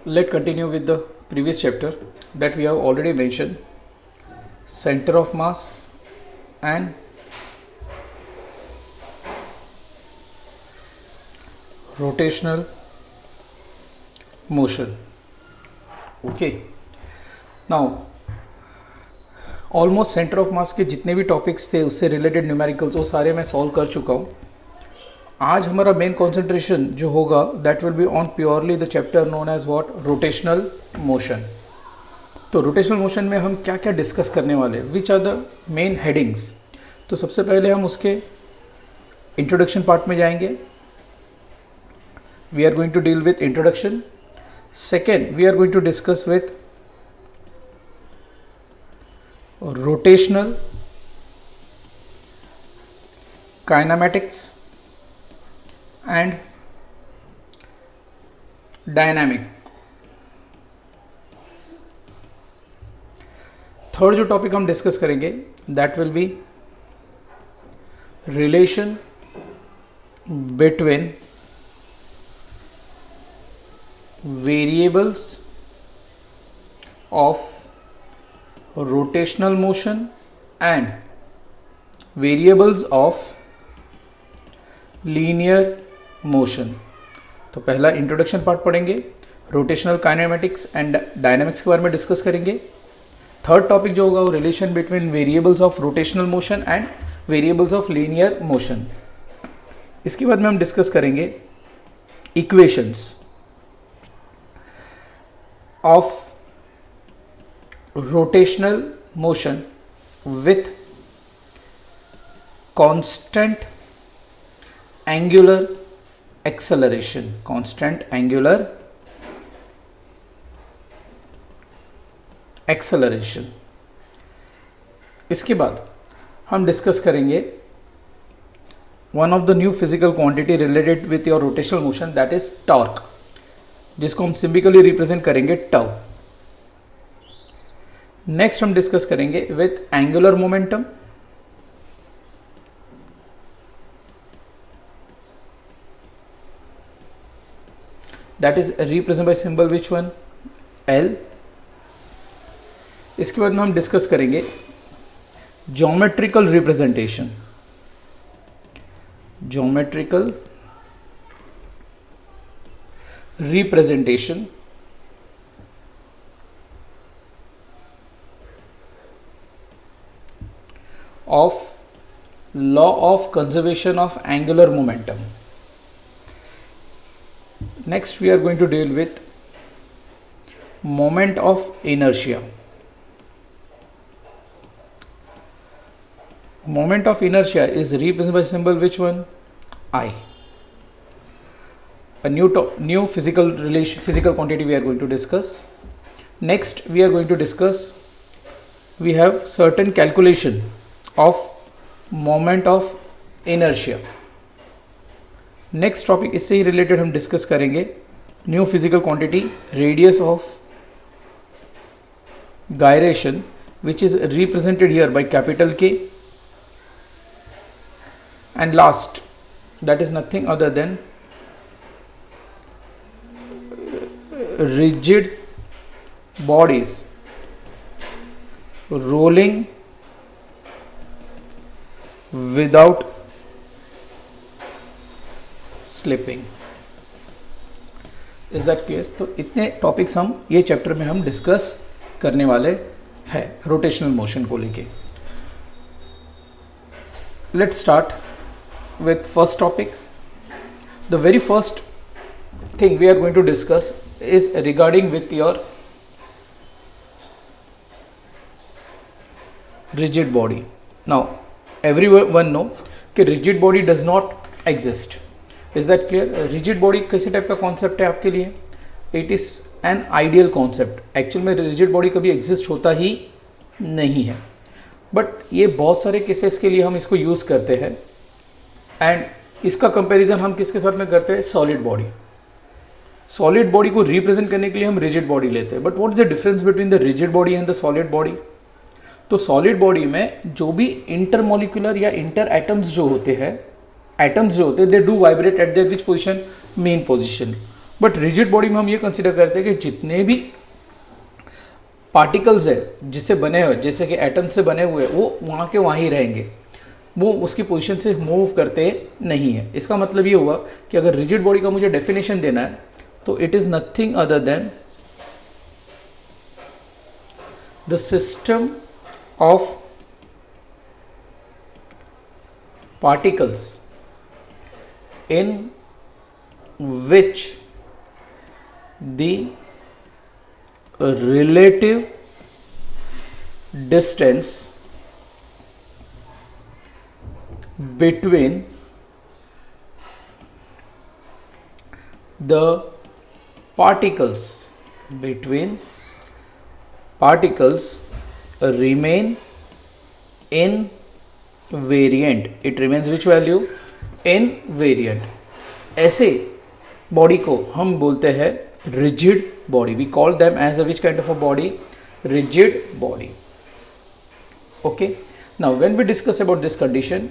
Let's continue with the previous chapter that we have already mentioned, center of mass and rotational motion. Okay, now almost centre of mass के जितने भी topics थे उससे related numericals वो सारे मैं solve कर चुका हूँ. आज हमारा मेन कंसंट्रेशन जो होगा that will be on purely the chapter known as what, rotational motion. तो रोटेशनल मोशन में हम क्या क्या डिस्कस करने वाले, which are the main headings. तो सबसे पहले हम उसके इंट्रोडक्शन पार्ट में जाएंगे. We are going to deal with introduction. Second, we are going to discuss with rotational kinematics and dynamic. Third जो टॉपिक हम डिस्कस करेंगे that will be relation between variables of rotational motion and variables of linear motion. तो पहला introduction part पढ़ेंगे, rotational kinematics and dynamics के बारे में discuss करेंगे. थर्ड टॉपिक जो होगा वो relation between variables of rotational motion and variables of linear motion. इसके बाद में हम डिस्कस करेंगे equations of rotational motion with constant angular acceleration. Constant angular acceleration. इसके बाद हम डिस्कस करेंगे one of the new physical quantity related with your rotational motion that is torque, जिसको हम सिंबलिकली रिप्रेजेंट करेंगे टाउ. नेक्स्ट हम डिस्कस करेंगे with angular momentum. That is represent by symbol which one, L. इसके बाद में हम डिस्कस करेंगे geometrical representation. Geometrical representation of law of conservation of angular momentum. Next we are going to deal with moment of inertia. Moment of inertia is represented by symbol which one, I. A new physical quantity we are going to discuss. Next we are going to discuss, we have certain calculation of moment of inertia. Next topic इससे ही related हम discuss करेंगे new physical quantity radius of gyration which is represented here by capital K. And last that is nothing other than rigid bodies rolling without slipping. Is that clear? तो इतने topics हम ये chapter में हम discuss करने वाले हैं rotational motion को लेके. Let's start with first topic. The very first thing we are going to discuss is regarding with your rigid body. Now everyone know कि rigid body does not exist. Is that clear? rigid body कैसे type का concept है आपके लिए? It is an ideal concept. Actual में rigid body कभी exist होता ही नहीं है, बट ये बहुत सारे केसेस के लिए हम इसको यूज़ करते हैं. एंड इसका कंपैरिजन हम किसके साथ में करते हैं? Solid body. सॉलिड बॉडी को रिप्रेजेंट करने के लिए हम रिजिड बॉडी लेते हैं. But what is the difference between the rigid body and the solid body? तो सॉलिड बॉडी में जो भी इंटरमोलिकुलर या इंटर एटम्स जो होते हैं, they do vibrate at their which position? Mean position. But rigid body में हम ये कंसिडर करते हैं कि जितने भी पार्टिकल्स है जिससे बने हुए, जैसे कि एटम से बने हुए, वो वहाँ के वहाँ ही रहेंगे, वो उसकी पोजीशन से मूव करते नहीं है। इसका मतलब ये हुआ कि अगर रिजिड बॉडी का मुझे डेफिनेशन देना है तो it is nothing other then the system of particles in which the relative distance between the particles remain invariant. It remains which value? Invariant. ऐसे बॉडी को हम बोलते हैं rigid body. We call them as a which kind of a body? Rigid body. Okay, now when we discuss about this condition,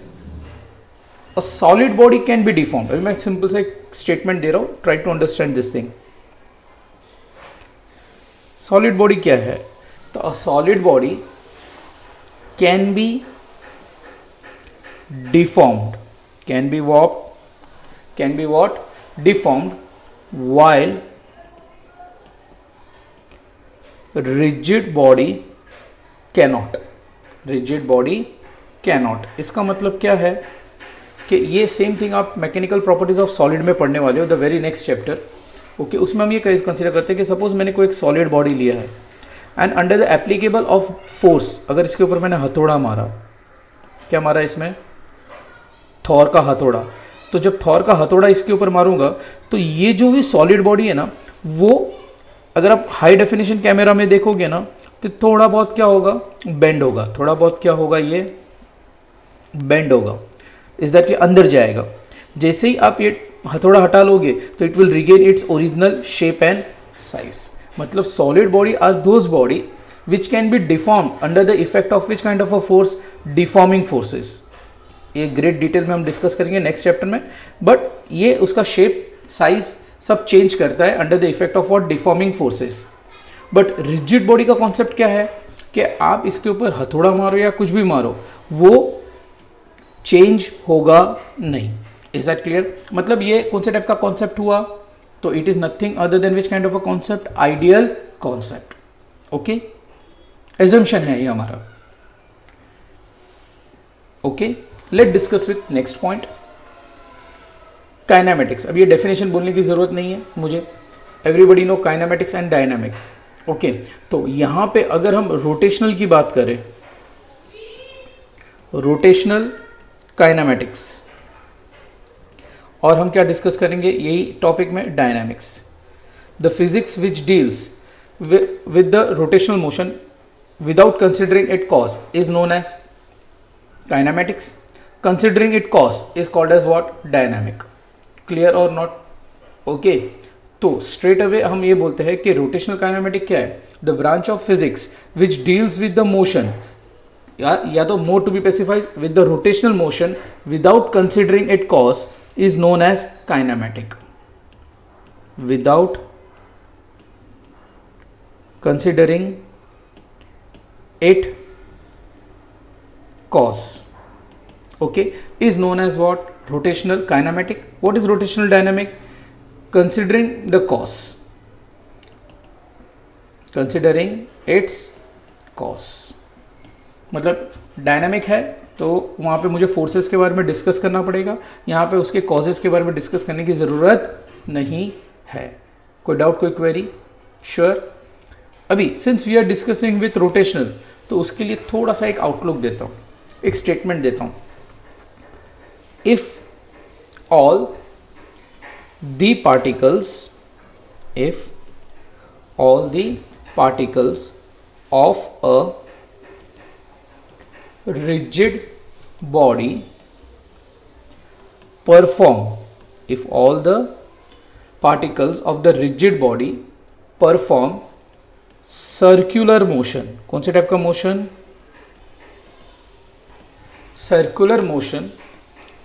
a solid body can be deformed. अभी मैं simple से एक statement दे रहा हूँ, try to understand this thing. Solid body क्या है? तो a solid body can be deformed, can be what? Deformed, while rigid body cannot. इसका मतलब क्या है कि ये सेम थिंग आप मैकेनिकल प्रॉपर्टीज ऑफ सॉलिड में पढ़ने वाले हो, the very next chapter. Okay, उसमें हम ये कंसिडर करते हैं कि सपोज मैंने कोई एक सॉलिड बॉडी लिया है and under the applicable of force, अगर इसके ऊपर मैंने हथौड़ा मारा, क्या मारा इसमें? थॉर का हथौड़ा. तो जब थॉर का हथौड़ा इसके ऊपर मारूंगा तो ये जो भी सॉलिड बॉडी है ना, वो अगर आप हाई डेफिनेशन कैमरा में देखोगे ना तो थोड़ा बहुत क्या होगा? बेंड होगा. थोड़ा बहुत क्या होगा? ये बेंड होगा. इज दैट ये अंदर जाएगा. जैसे ही आप ये हथौड़ा हटा लोगे तो it will regain its original shape and size. मतलब solid body are those body which can be deform under the effect of which kind of a force? Deforming forces. ये ग्रेट डिटेल में हम डिस्कस करेंगे next chapter में, but ये उसका shape, size सब change करता है under the effect of what? Deforming forces. But rigid body का कॉन्सेप्ट क्या है कि आप इसके ऊपर हथौड़ा मारो या कुछ भी मारो, वो चेंज होगा नहीं. Is that clear? मतलब ये कौन से टाइप का कॉन्सेप्ट हुआ? तो it is nothing other than which kind of a concept? Ideal concept. Okay, assumption है ये हमारा. Okay, let discuss with next point, kinematics. अब ये डेफिनेशन बोलने की जरूरत नहीं है मुझे, everybody know kinematics and dynamics. Okay, तो यहां पे अगर हम रोटेशनल की बात करें, रोटेशनल काइनेमेटिक्स, और हम क्या डिस्कस करेंगे यही टॉपिक में? Dynamics. The physics which deals with the rotational motion without considering it cause is known as kinematics. Considering it cause is called as what? Dynamic. Clear or not? Okay. तो straight away हम ये बोलते हैं कि rotational kinematic क्या है? The branch of physics which deals with the motion, या तो more to be specified with the rotational motion without considering it cause is known as kinematic. Without considering it cause, okay, is known as what? Rotational kinematic. What is rotational dynamic? Considering the cause, considering its cause. मतलब dynamic है तो वहाँ पे मुझे forces के बारे में discuss करना पड़ेगा, यहाँ पे उसके कॉजेस के बारे में डिस्कस करने की ज़रूरत नहीं है. कोई डाउट, कोई क्वेरी? श्योर. अभी since we are discussing with rotational, तो उसके लिए थोड़ा सा एक आउटलुक देता हूँ, एक स्टेटमेंट देता हूँ. If all the particles of a rigid body perform, if all the particles of the rigid body perform circular motion. कौन से टाइप का motion? circular motion,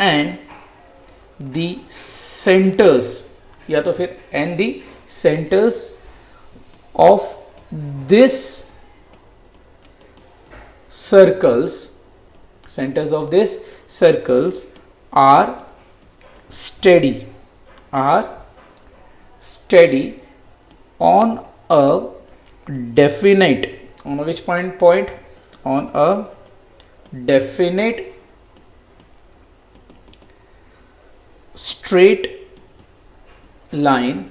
and the centers या तो फिर and the centres of this circles are steady on a definite, on which point on a definite straight line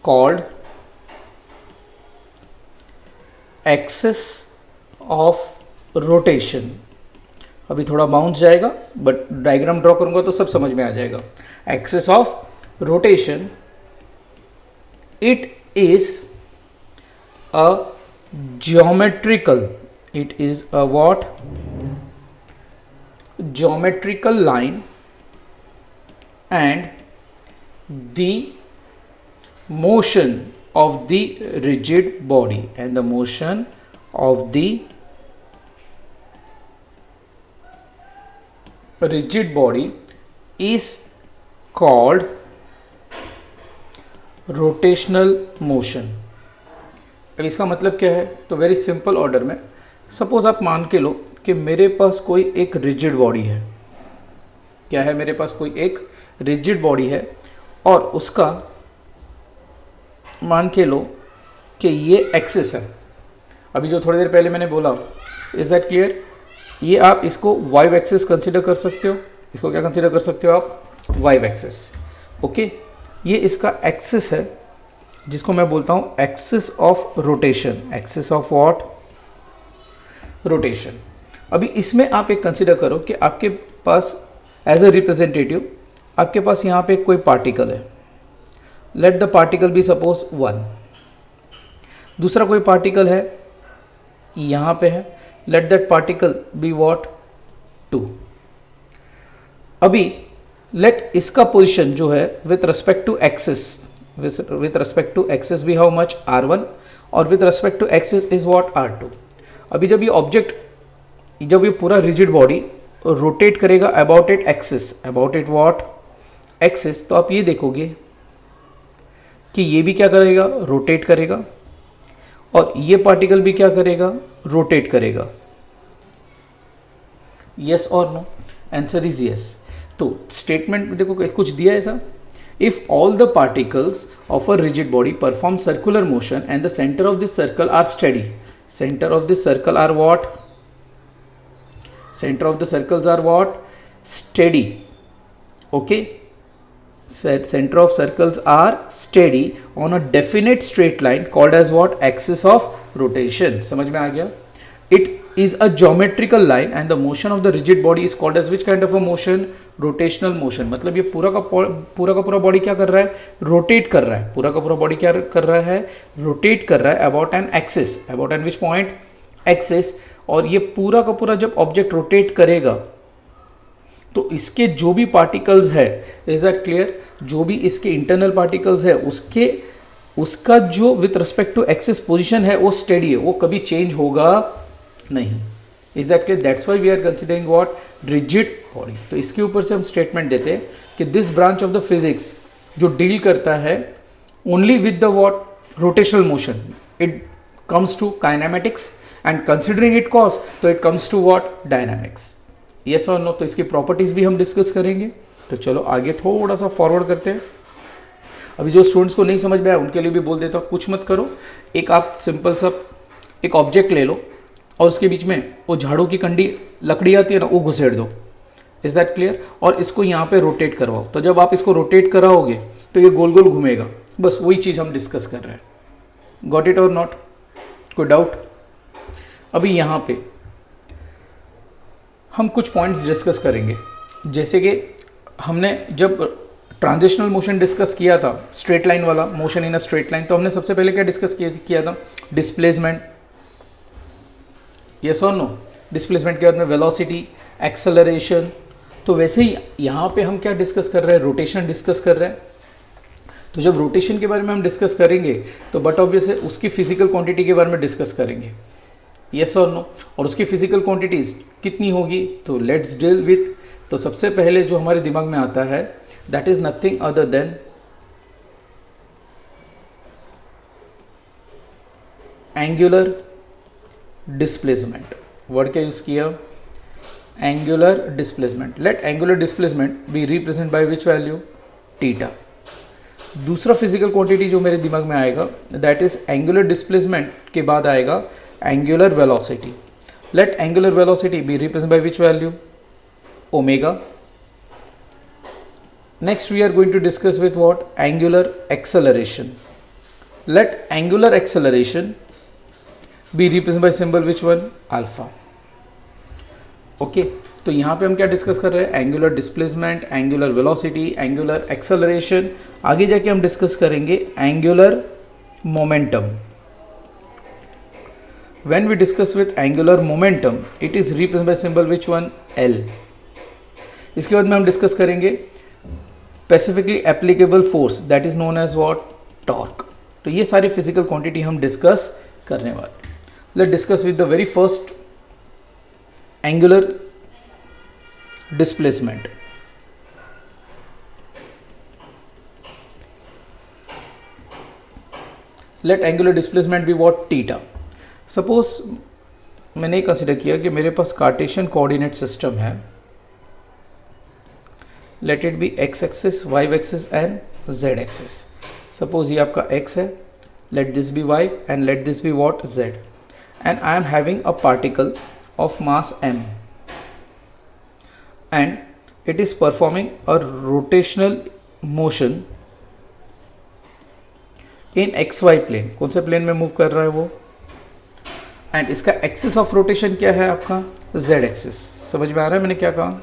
called axis of rotation. अभी थोड़ा bounce जाएगा but diagram draw करूंगा तो सब समझ में आ जाएगा। Axis of rotation, it is a geometrical, it is a what, geometrical line and the motion of the rigid body and the motion of the rigid body is called rotational motion। अब इसका मतलब क्या है? तो very simple order में, suppose आप मान के लो कि मेरे पास कोई एक रिजिड बॉडी है। क्या है? मेरे पास कोई एक रिजिड बॉडी है और उसका मान के लो कि ये एक्सिस है। अभी जो थोड़ी देर पहले मैंने बोला, इज दैट क्लियर? ये आप इसको वाई एक्सिस कंसिडर कर सकते हो। इसको क्या कंसिडर कर सकते हो आप? Y axis. ओके, ये इसका एक्सिस है जिसको मैं बोलता हूँ axis of rotation. Axis of what? Rotation. अभी इसमें आप एक कंसिडर करो कि आपके पास एज अ रिप्रेजेंटेटिव आपके पास यहाँ पे कोई पार्टिकल है। Let the particle be suppose 1। दूसरा कोई पार्टिकल है यहाँ पे है, let that particle be what? 2। अभी लेट इसका पोजिशन जो है with respect to axis, with respect to axis be how much? R1 और with respect to axis is what? R2। अभी जब ये ऑब्जेक्ट, जब ये पूरा रिजिड बॉडी रोटेट करेगा about it axis, about it what? Axis, तो आप ये देखोगे कि ये भी क्या करेगा? रोटेट करेगा और ये पार्टिकल भी क्या करेगा? रोटेट करेगा। यस और नो? Answer is yes. तो स्टेटमेंट देखो कुछ दिया है ऐसा, if all the particles of a rigid body perform circular motion and the centre of this circle are steady, centre of this circle are what? Centre of the circles are what? Steady. Okay, center of circles are steady on a definite straight line called as what? Axis of rotation। समझ में आ गया? It is a geometrical line and the motion of the rigid body is called as which kind of a motion? Rotational motion। मतलब ये पूरा का पूरा body क्या कर रहा है? रोटेट कर रहा है। पूरा का पूरा बॉडी क्या कर रहा है? रोटेट कर रहा है about an axis, about an which point? Axis. और ये पूरा का पूरा जब ऑब्जेक्ट रोटेट करेगा तो इसके जो भी पार्टिकल्स है, इज दैट क्लियर? जो भी इसके इंटरनल पार्टिकल्स है उसका जो with respect to axis position है वो स्टेडी है, वो कभी चेंज होगा नहीं। Is that clear? That's why we are considering what? Rigid body. तो इसके ऊपर से हम स्टेटमेंट देते हैं कि this branch of the physics जो डील करता है only with the what? Rotational motion, it comes to kinematics and considering it cause, तो it comes to what? Dynamics. Yes और नो? तो इसकी प्रॉपर्टीज भी हम डिस्कस करेंगे। तो चलो आगे थोड़ा सा फॉरवर्ड करते हैं। अभी जो स्टूडेंट्स को नहीं समझ में आया उनके लिए भी बोल देता हूँ, कुछ मत करो, एक आप सिंपल सा एक ऑब्जेक्ट ले लो और उसके बीच में वो झाड़ू की कंडी लकड़ी आती है ना, वो घुसेड़ दो। Is that clear? और इसको यहाँ पे रोटेट करवाओ। तो जब आप इसको रोटेट कराओगे तो ये गोल गोल घूमेगा। बस वही चीज़ हम डिस्कस कर रहे हैं। गॉट इट और नॉट? कोई डाउट? अभी यहाँ पे हम कुछ पॉइंट्स डिस्कस करेंगे, जैसे कि हमने जब ट्रांजिशनल मोशन डिस्कस किया था, स्ट्रेट लाइन वाला motion in a straight line, तो हमने सबसे पहले क्या डिस्कस किया था? डिस्प्लेसमेंट। यस और नो? डिस्प्लेसमेंट के बाद में वेलोसिटी, एक्सेलरेशन। तो वैसे ही यहाँ पे हम क्या डिस्कस कर रहे हैं? रोटेशन डिस्कस कर रहे हैं। तो जब रोटेशन के बारे में हम डिस्कस करेंगे तो बट ऑब्वियस है उसकी फिजिकल क्वांटिटी के बारे में डिस्कस करेंगे। यस और नो? और उसकी फिजिकल क्वांटिटीज़ कितनी होगी? तो लेट्स डील विथ, तो सबसे पहले जो हमारे दिमाग में आता है that is nothing other than angular displacement, word क्या यूज किया, angular displacement. Let angular displacement be represent by which value, theta. दूसरा फिजिकल क्वांटिटी जो मेरे दिमाग में आएगा दैट इज एंगुलर डिस्प्लेसमेंट के बाद आएगा angular velocity. Let angular velocity be represent by which value, omega. Next we are going to discuss with what, angular acceleration. Let angular acceleration be represented by symbol which one, alpha. Okay, तो यहाँ पे हम क्या discuss कर रहे हैं, angular displacement, angular velocity, angular acceleration. आगे जाके हम डिस्कस करेंगे angular momentum. When we discuss with angular momentum, it is represented by symbol which one, L. इसके बाद में हम डिस्कस करेंगे specifically applicable force that is known as what, torque. तो ये सारी फिजिकल क्वांटिटी हम डिस्कस करने वाले. Let discuss with the very first angular displacement. Let angular displacement be what, theta. Suppose मैंने कंसिडर किया कि मेरे पास कार्टेशियन कोऑर्डिनेट सिस्टम है. Let it be X axis, Y axis and Z axis. Suppose ये आपका x है, let this be y and let this be what, z. And I am having a particle of mass m and it is performing a rotational motion in xy plane. कौन से plane में move कर रहा है वो, and इसका axis of rotation क्या है आपका, z एक्सिस. समझ में आ रहा है मैंने क्या कहा.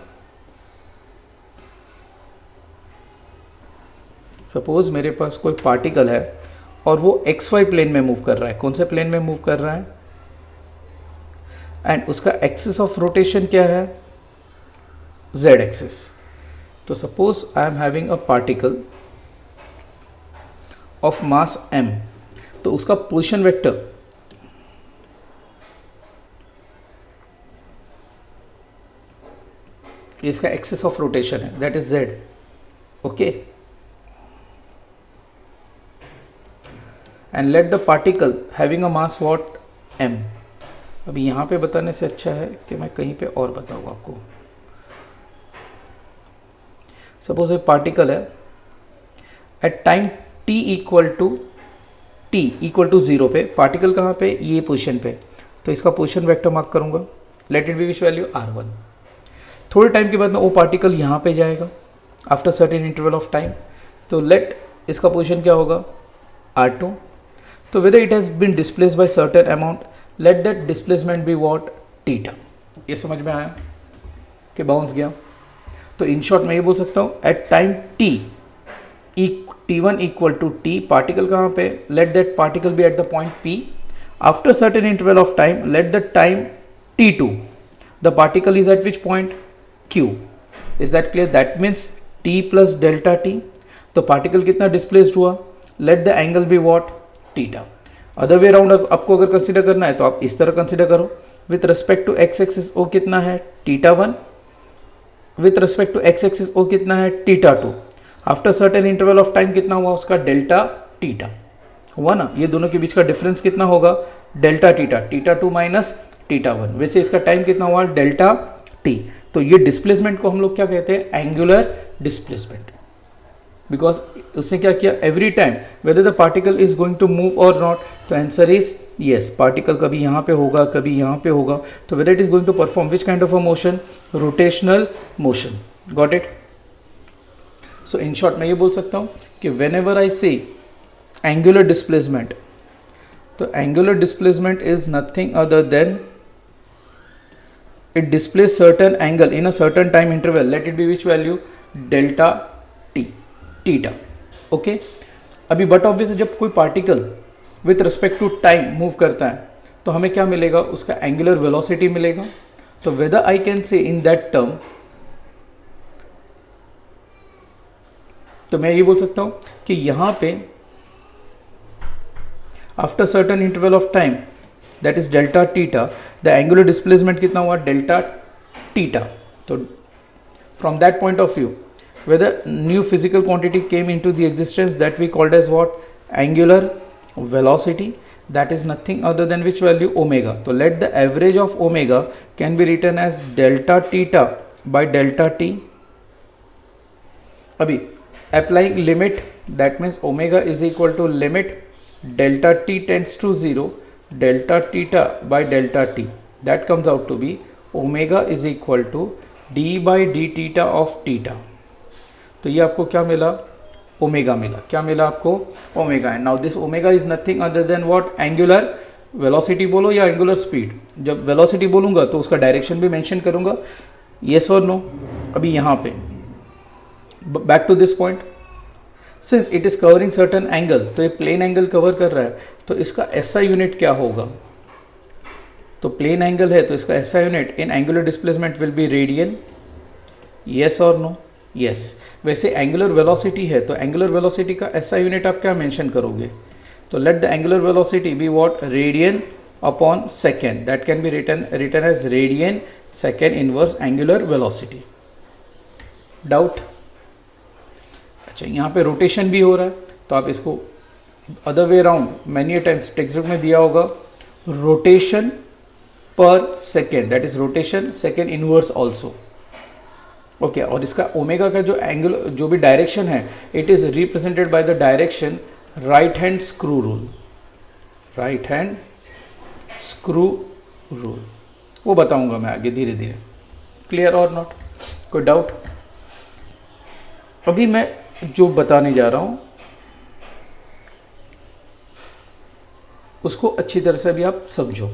सपोज मेरे पास कोई पार्टिकल है और वो XY प्लेन में मूव कर रहा है. कौन से प्लेन में मूव कर रहा है, एंड उसका एक्सिस ऑफ रोटेशन क्या है, Z एक्सिस. तो suppose I am having a particle of mass m, तो उसका पोजीशन वेक्टर इसका एक्सिस ऑफ रोटेशन है that is Z. Okay, and let the particle having a mass what, m. अभी यहाँ पे बताने से अच्छा है कि मैं कहीं पे और बताऊँ आपको. सपोज ए पार्टिकल है at time t equal to 0 पे. पार्टिकल कहाँ पे, ये पोजीशन पे. तो इसका पोजीशन वेक्टर मार्क करूँगा. Late it be which value, r1. थोड़े टाइम के बाद में वो पार्टिकल यहाँ पे जाएगा after certain interval of time. तो लेट इसका पोजीशन क्या होगा, r2. तो whether it has been displaced by certain amount, let that displacement be what, theta. ये समझ में आया कि बाउंस गया. तो इन शॉर्ट मैं ये बोल सकता हूँ at time t1 equal to t, particle कहाँ पे, let that particle be at the point p. After certain interval of time, let the time t2, the particle is at which point, q. Is that clear? That means t plus delta t. तो particle कितना displaced हुआ, let the angle be what, theta. Other way round आपको अगर consider करना है तो आप इस तरह कंसीडर करो. With respect to X axis O कितना है, θ1. With respect to X axis O कितना है, θ2. After certain interval of time कितना हुआ उसका, डेल्टा थीटा हुआ ना. ये दोनों के बीच का डिफरेंस कितना होगा, डेल्टा थीटा, θ2 माइनस θ1. वैसे इसका टाइम कितना हुआ, डेल्टा t. तो ये डिस्प्लेसमेंट को हम लोग क्या कहते हैं, एंगुलर डिस्प्लेसमेंट. बिकॉज उसने क्या किया, every time whether the particle is going to move और नॉट. तो आंसर इज येस, पार्टिकल कभी यहाँ पे होगा कभी यहाँ पे होगा. तो whether it is going to perform which kind of a motion, rotational motion. Got it. So in short मैं ये बोल सकता हूँ कि वेन एवर आई से एंगुलर डिस्प्लेसमेंट, तो angular displacement is nothing other then it displays certain angle in a certain time interval, let it be which value, delta t, theta. Okay. अभी but obvious जब कोई particle with respect to time move करता है तो हमें क्या मिलेगा, उसका एंगुलर वेलोसिटी मिलेगा. तो वेदर आई कैन से इन दैट टर्म, तो मैं ये बोल सकता हूं कि यहां पे after certain interval of time that is delta theta, the angular displacement कितना हुआ, डेल्टा थीटा. तो from that point of view whether new physical quantity came into the existence that we called as what, angular velocity, that is nothing other than which value, omega. So let the average of omega can be written as delta theta by delta t. अभी applying limit, that means omega is equal to limit delta t tends to 0 delta theta by delta t, that comes out to be omega is equal to d by d theta of theta. तो ये आपको क्या मिला, omega मिला. क्या मिला आपको, omega. And now this omega is nothing other then what, angular velocity बोलो या एंगुलर स्पीड. जब वेलोसिटी बोलूंगा तो उसका डायरेक्शन भी मेंशन करूंगा, येस और नो. अभी यहाँ पे back to this point, since it is covering certain angle, तो ये प्लेन एंगल कवर कर रहा है, तो इसका एसआई यूनिट क्या होगा. तो प्लेन एंगल है तो इसका SI unit in angular displacement will be radian, yes और नो. यस. वैसे एंगुलर वेलोसिटी है तो एंगुलर वेलोसिटी का एसआई यूनिट आप क्या मेंशन करोगे. तो let the angular velocity be what, radian upon second, that can be written as radian second inverse angular velocity. Doubt. अच्छा, यहाँ पे रोटेशन भी हो रहा है तो आप इसको other way around, many times text book में दिया होगा रोटेशन पर second, that is rotation second inverse also. Okay. और इसका ओमेगा का जो एंगल, जो भी डायरेक्शन है, it is represented by the direction right hand screw rule. Right hand screw rule वो बताऊंगा मैं आगे धीरे धीरे. क्लियर और नॉट, कोई डाउट. अभी मैं जो बताने जा रहा हूं उसको अच्छी तरह से अभी आप समझो.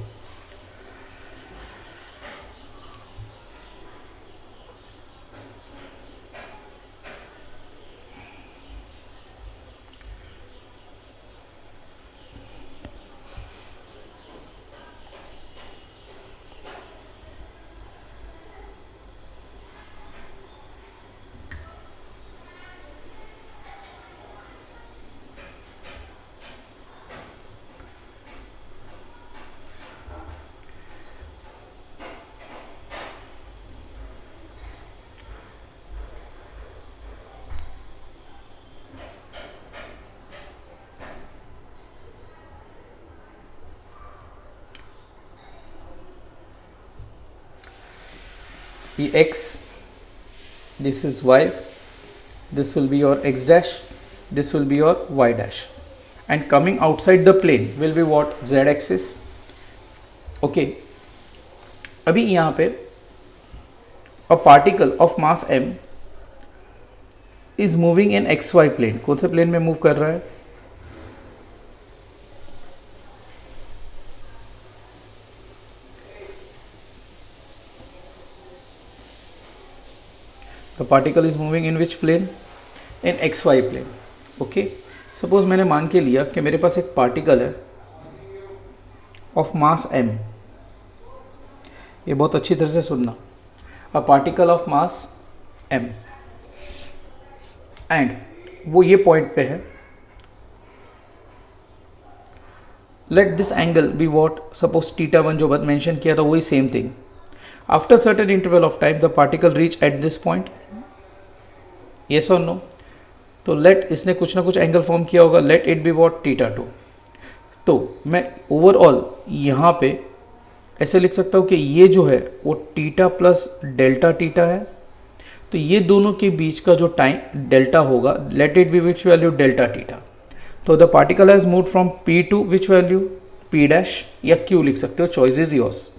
ये x, this is y, this will be your x dash, this will be your y dash, and coming outside the plane will be what, z axis. okay. अभी यहाँ पे a particle of mass m is moving in xy plane. कौन से plane में move कर रहा है, the particle is moving in which plane, in xy plane. Okay. Suppose मैंने मान के लिया कि मेरे पास एक पार्टिकल है ऑफ मास m. ये बहुत अच्छी तरह से सुनना, a particle of mass m and वो ये पॉइंट पे है. Let this angle be what, suppose θ1 जो मेंशन किया था वही same thing. After certain interval of time the particle reach at this point, yes और नो. तो लेट, इसने कुछ ना कुछ एंगल फॉर्म किया होगा, लेट इट बी वॉट, θ2. तो मैं ओवरऑल यहाँ पे ऐसे लिख सकता हूँ कि ये जो है वो θ प्लस डेल्टा θ है. तो ये दोनों के बीच का जो टाइम डेल्टा होगा, let it be which value, delta θ. तो the particle has moved from P to which value, P dash या Q लिख सकते हो, चॉइस इज योर्स.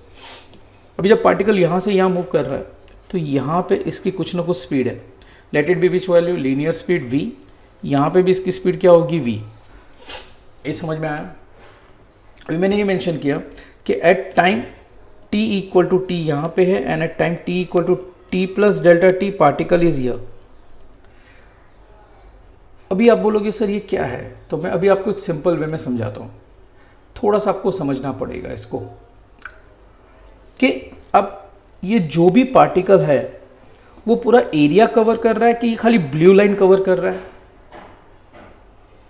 अभी जब पार्टिकल यहाँ से यहाँ मूव कर रहा है तो यहाँ पे इसकी कुछ ना कुछ स्पीड है, let it be which value, linear speed v. यहाँ पे भी इसकी स्पीड क्या होगी, v. ये समझ में आया. अभी मैंने ये मेंशन किया कि at time t equal to T यहाँ पे है and at time t equal to T plus delta T particle is here. अभी आप बोलोगे सर ये क्या है, तो मैं अभी आपको एक सिंपल वे में समझाता हूँ. थोड़ा सा आपको समझना पड़ेगा इसको कि अब ये जो भी पार्टिकल है वो पूरा एरिया कवर कर रहा है कि ये खाली ब्लू लाइन कवर कर रहा है.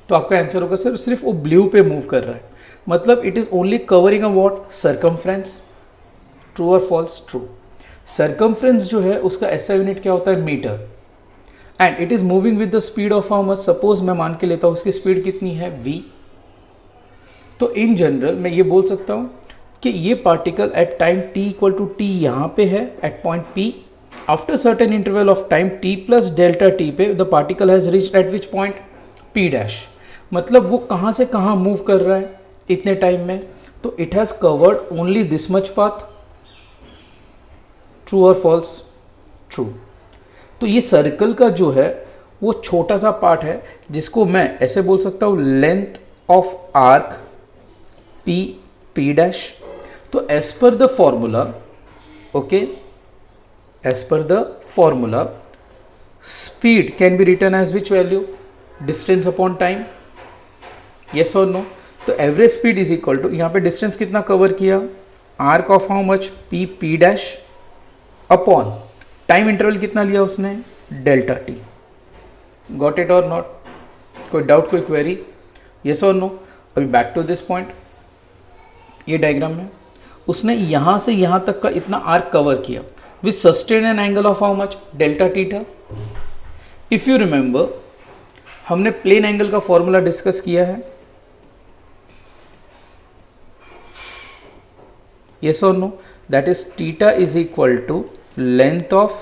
तो आपका आंसर होगा सर सिर्फ वो ब्लू पे मूव कर रहा है, मतलब it is only covering a what, circumference. True और फॉल्स, ट्रू. सर्कमफ्रेंस जो है उसका एसआई यूनिट क्या होता है, metre, and it is moving with the speed of how much. Suppose मैं मान के लेता हूँ उसकी स्पीड कितनी है, v. तो इन जनरल मैं ये बोल सकता हूँ कि ये particle at time t equal to T यहाँ पे है at point p, after certain interval of time t plus delta T पे the particle has reached at which point p dash, मतलब वो कहाँ से कहाँ मूव कर रहा है इतने टाइम में, तो it has covered only this much path, true और फॉल्स, ट्रू। तो ये सर्कल का जो है वो छोटा सा पार्ट है जिसको मैं ऐसे बोल सकता हूँ length of arc P P dash. तो as per the formula, okay, as per the formula speed can be return as which value, distance upon time, yes और नो। तो average speed is equal to, यहाँ पे distance कितना cover किया, arc of how much P P dash upon time interval कितना लिया उसने, delta T. Got it और नॉट, कोई डाउट, कोई क्वेरी, यस और नो। अभी बैक टू दिस पॉइंट, ये डायग्राम में उसने यहाँ से यहाँ तक का इतना आर्क कवर किया with sustain an angle of how much, delta theta. If you remember हमने प्लेन एंगल का फॉर्मूला डिस्कस किया है, yes or no, that is theta is equal to length of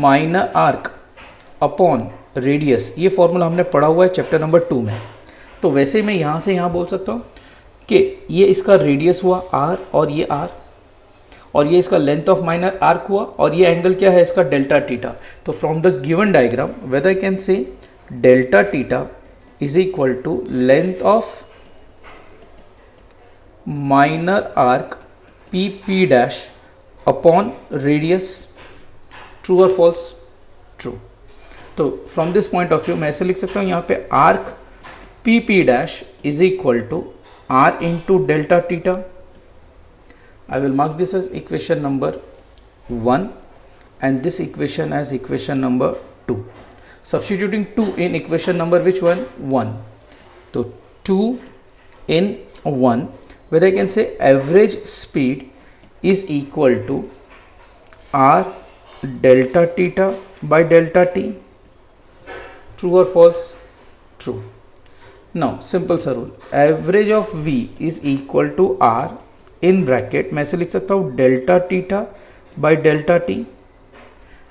minor arc upon radius। ये formula हमने पढ़ा हुआ है chapter number 2 में। तो वैसे मैं यहाँ से यहाँ बोल सकता हूँ कि ये इसका रेडियस हुआ r और ये r, और ये इसका लेंथ ऑफ माइनर आर्क हुआ, और ये एंगल क्या है इसका, डेल्टा टीटा। तो from the given diagram whether I can say delta theta is equal to length of minor arc PP dash upon radius, true or false, true। तो from this point of view मैं ऐसे लिख सकता हूँ यहाँ पे arc PP dash is equal to R into delta theta। I will mark this as equation number 1 and this equation as equation number 2। Substituting 2 in equation number which one, 1, तो 2 in 1, whether I can say average speed is equal to r delta theta by delta t, true or false, true। now simple सा rule, average of v is equal to r in bracket मैं ऐसे लिख सकता हूँ delta theta by delta t।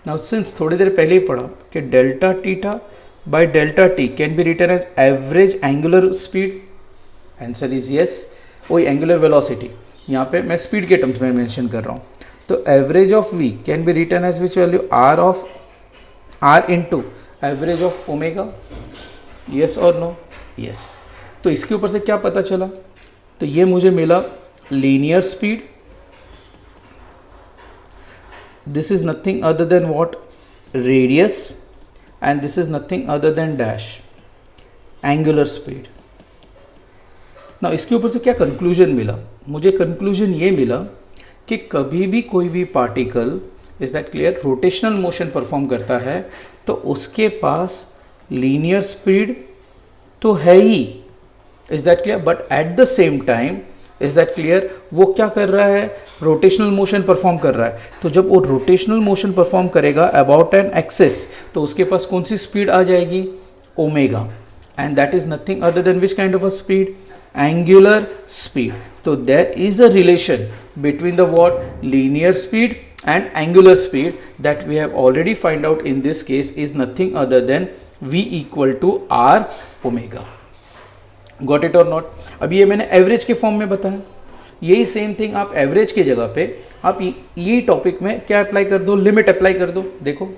now since थोड़ी देर पहले ही पढ़ा कि delta theta by delta t can be written as average angular speed, answer is yes। वही एंगुलर वेलोसिटी यहाँ पे मैं स्पीड के टर्म्स में मेंशन कर रहा हूँ। तो average of v can be return as which value, R of R into average of omega, yes और नो, यस। तो इसके ऊपर से क्या पता चला, तो ये मुझे मिला linear speed, this is nothing other then what, radius, and this is nothing other then dash, angular speed. ना इसके ऊपर से क्या कंक्लूजन मिला, मुझे कंक्लूजन ये मिला कि कभी भी कोई भी particle, is that clear, rotational motion perform करता है तो उसके पास लीनियर स्पीड तो है ही, is that clear, but at the same time, is that clear, वो क्या कर रहा है, रोटेशनल मोशन परफॉर्म कर रहा है। तो जब वो रोटेशनल मोशन परफॉर्म करेगा अबाउट एन एक्सिस, तो उसके पास कौन सी स्पीड आ जाएगी, omega, and that is nothing other than which kind of a speed, angular speed। So there is a relation between the what, linear speed and angular speed that we have already find out in this case is nothing other than v equal to r omega। Got it or not? अभी ये मैंने average के form में बताया, यही same thing आप average की जगह पे आप यही टॉपिक में क्या अप्लाई कर दो, लिमिट अप्लाई कर दो। देखो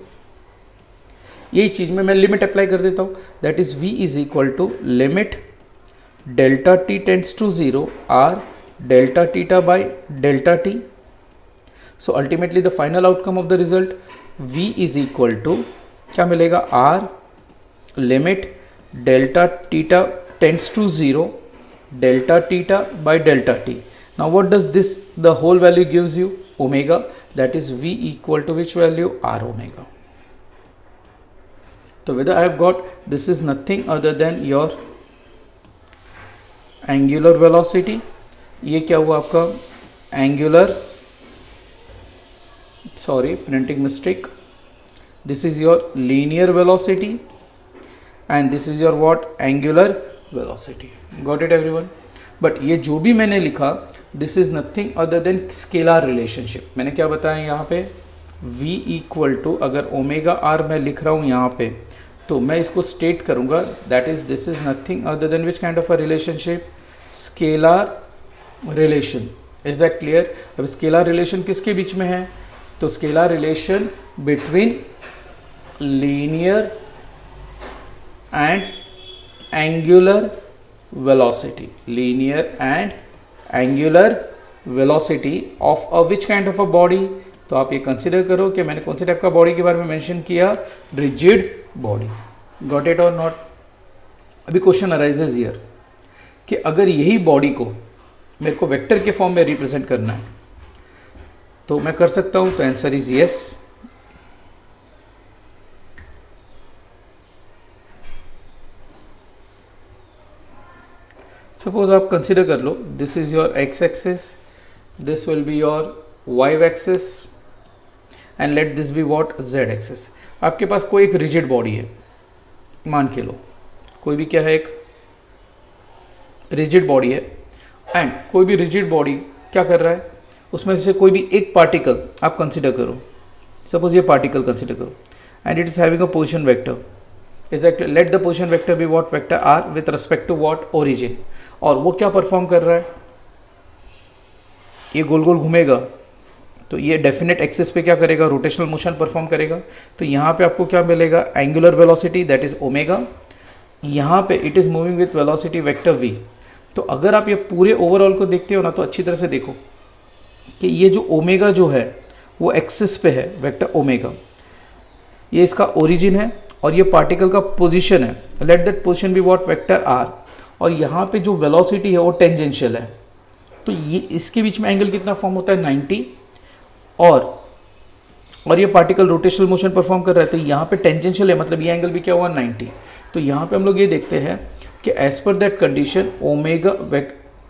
यही चीज में मैं लिमिट अप्लाई कर देता हूँ, that is v is equal to limit delta t tends to 0 r delta theta by delta t। so ultimately the final outcome of the result v is equal to क्या मिलेगा, r limit delta theta tends to 0 delta theta by delta t। now what does this, the whole value gives you, omega, that is v equal to which value, r omega। so whether I have got, this is nothing other than your angular velocity, ये क्या हुआ आपका angular, sorry printing mistake, this is your linear velocity and this is your what, angular velocity. Got it everyone? But ये जो भी मैंने लिखा, this is nothing other then scalar relationship. मैंने क्या बताया यहाँ पे, v इक्वल टू, अगर ओमेगा आर मैं लिख रहा हूँ यहाँ पे, तो मैं इसको स्टेट करूँगा, that is this is nothing other than which kind of a relationship, scalar relation. Is that clear? अब स्केलर रिलेशन किसके बीच में है? तो scalar relation between linear and angular velocity, linear and angular velocity of a which kind of a body। तो आप ये consider करो कि मैंने कौन से टाइप का बॉडी के बारे में मेंशन किया, रिजिड बॉडी। गॉट इट और नॉट? अभी क्वेश्चन अराइजेज हियर कि अगर यही बॉडी को मेरे को वेक्टर के फॉर्म में रिप्रेजेंट करना है तो मैं कर सकता हूं, तो आंसर इज यस। सपोज आप कंसिडर कर लो, this is your X axis, this will be your Y axis and let this be what, Z axis. आपके पास कोई एक रिजिड बॉडी है, मान के लो कोई भी क्या है, एक रिजिड बॉडी है, एंड कोई भी रिजिड बॉडी क्या कर रहा है, उसमें से कोई भी एक पार्टिकल आप कंसिडर करो, सपोज ये पार्टिकल कंसिडर करो, and it is having a position vector. Is that, let the position vector be what, vector R with respect to what, origin. और वो क्या परफॉर्म कर रहा है, ये गोल गोल घूमेगा, तो ये डेफिनेट एक्सिस पे क्या करेगा, रोटेशनल मोशन परफॉर्म करेगा। तो यहाँ पे आपको क्या मिलेगा, angular velocity, that is omega. यहाँ पे it is moving with velocity vector V. तो अगर आप ये पूरे ओवरऑल को देखते हो ना, तो अच्छी तरह से देखो कि ये जो ओमेगा जो है वो एक्सिस पे है, वेक्टर ओमेगा, ये इसका ओरिजिन है और ये पार्टिकल का पोजीशन है, let that position be what, vector R. और यहाँ पे जो वेलोसिटी है वो टेंजेंशियल है, तो ये इसके बीच में एंगल कितना फॉर्म होता है, 90। और ये पार्टिकल रोटेशनल मोशन परफॉर्म कर रहा है, तो यहाँ पे टेंजेंशियल है, मतलब ये एंगल भी क्या हुआ, 90। तो यहाँ पे हम लोग ये देखते हैं कि as per that condition omega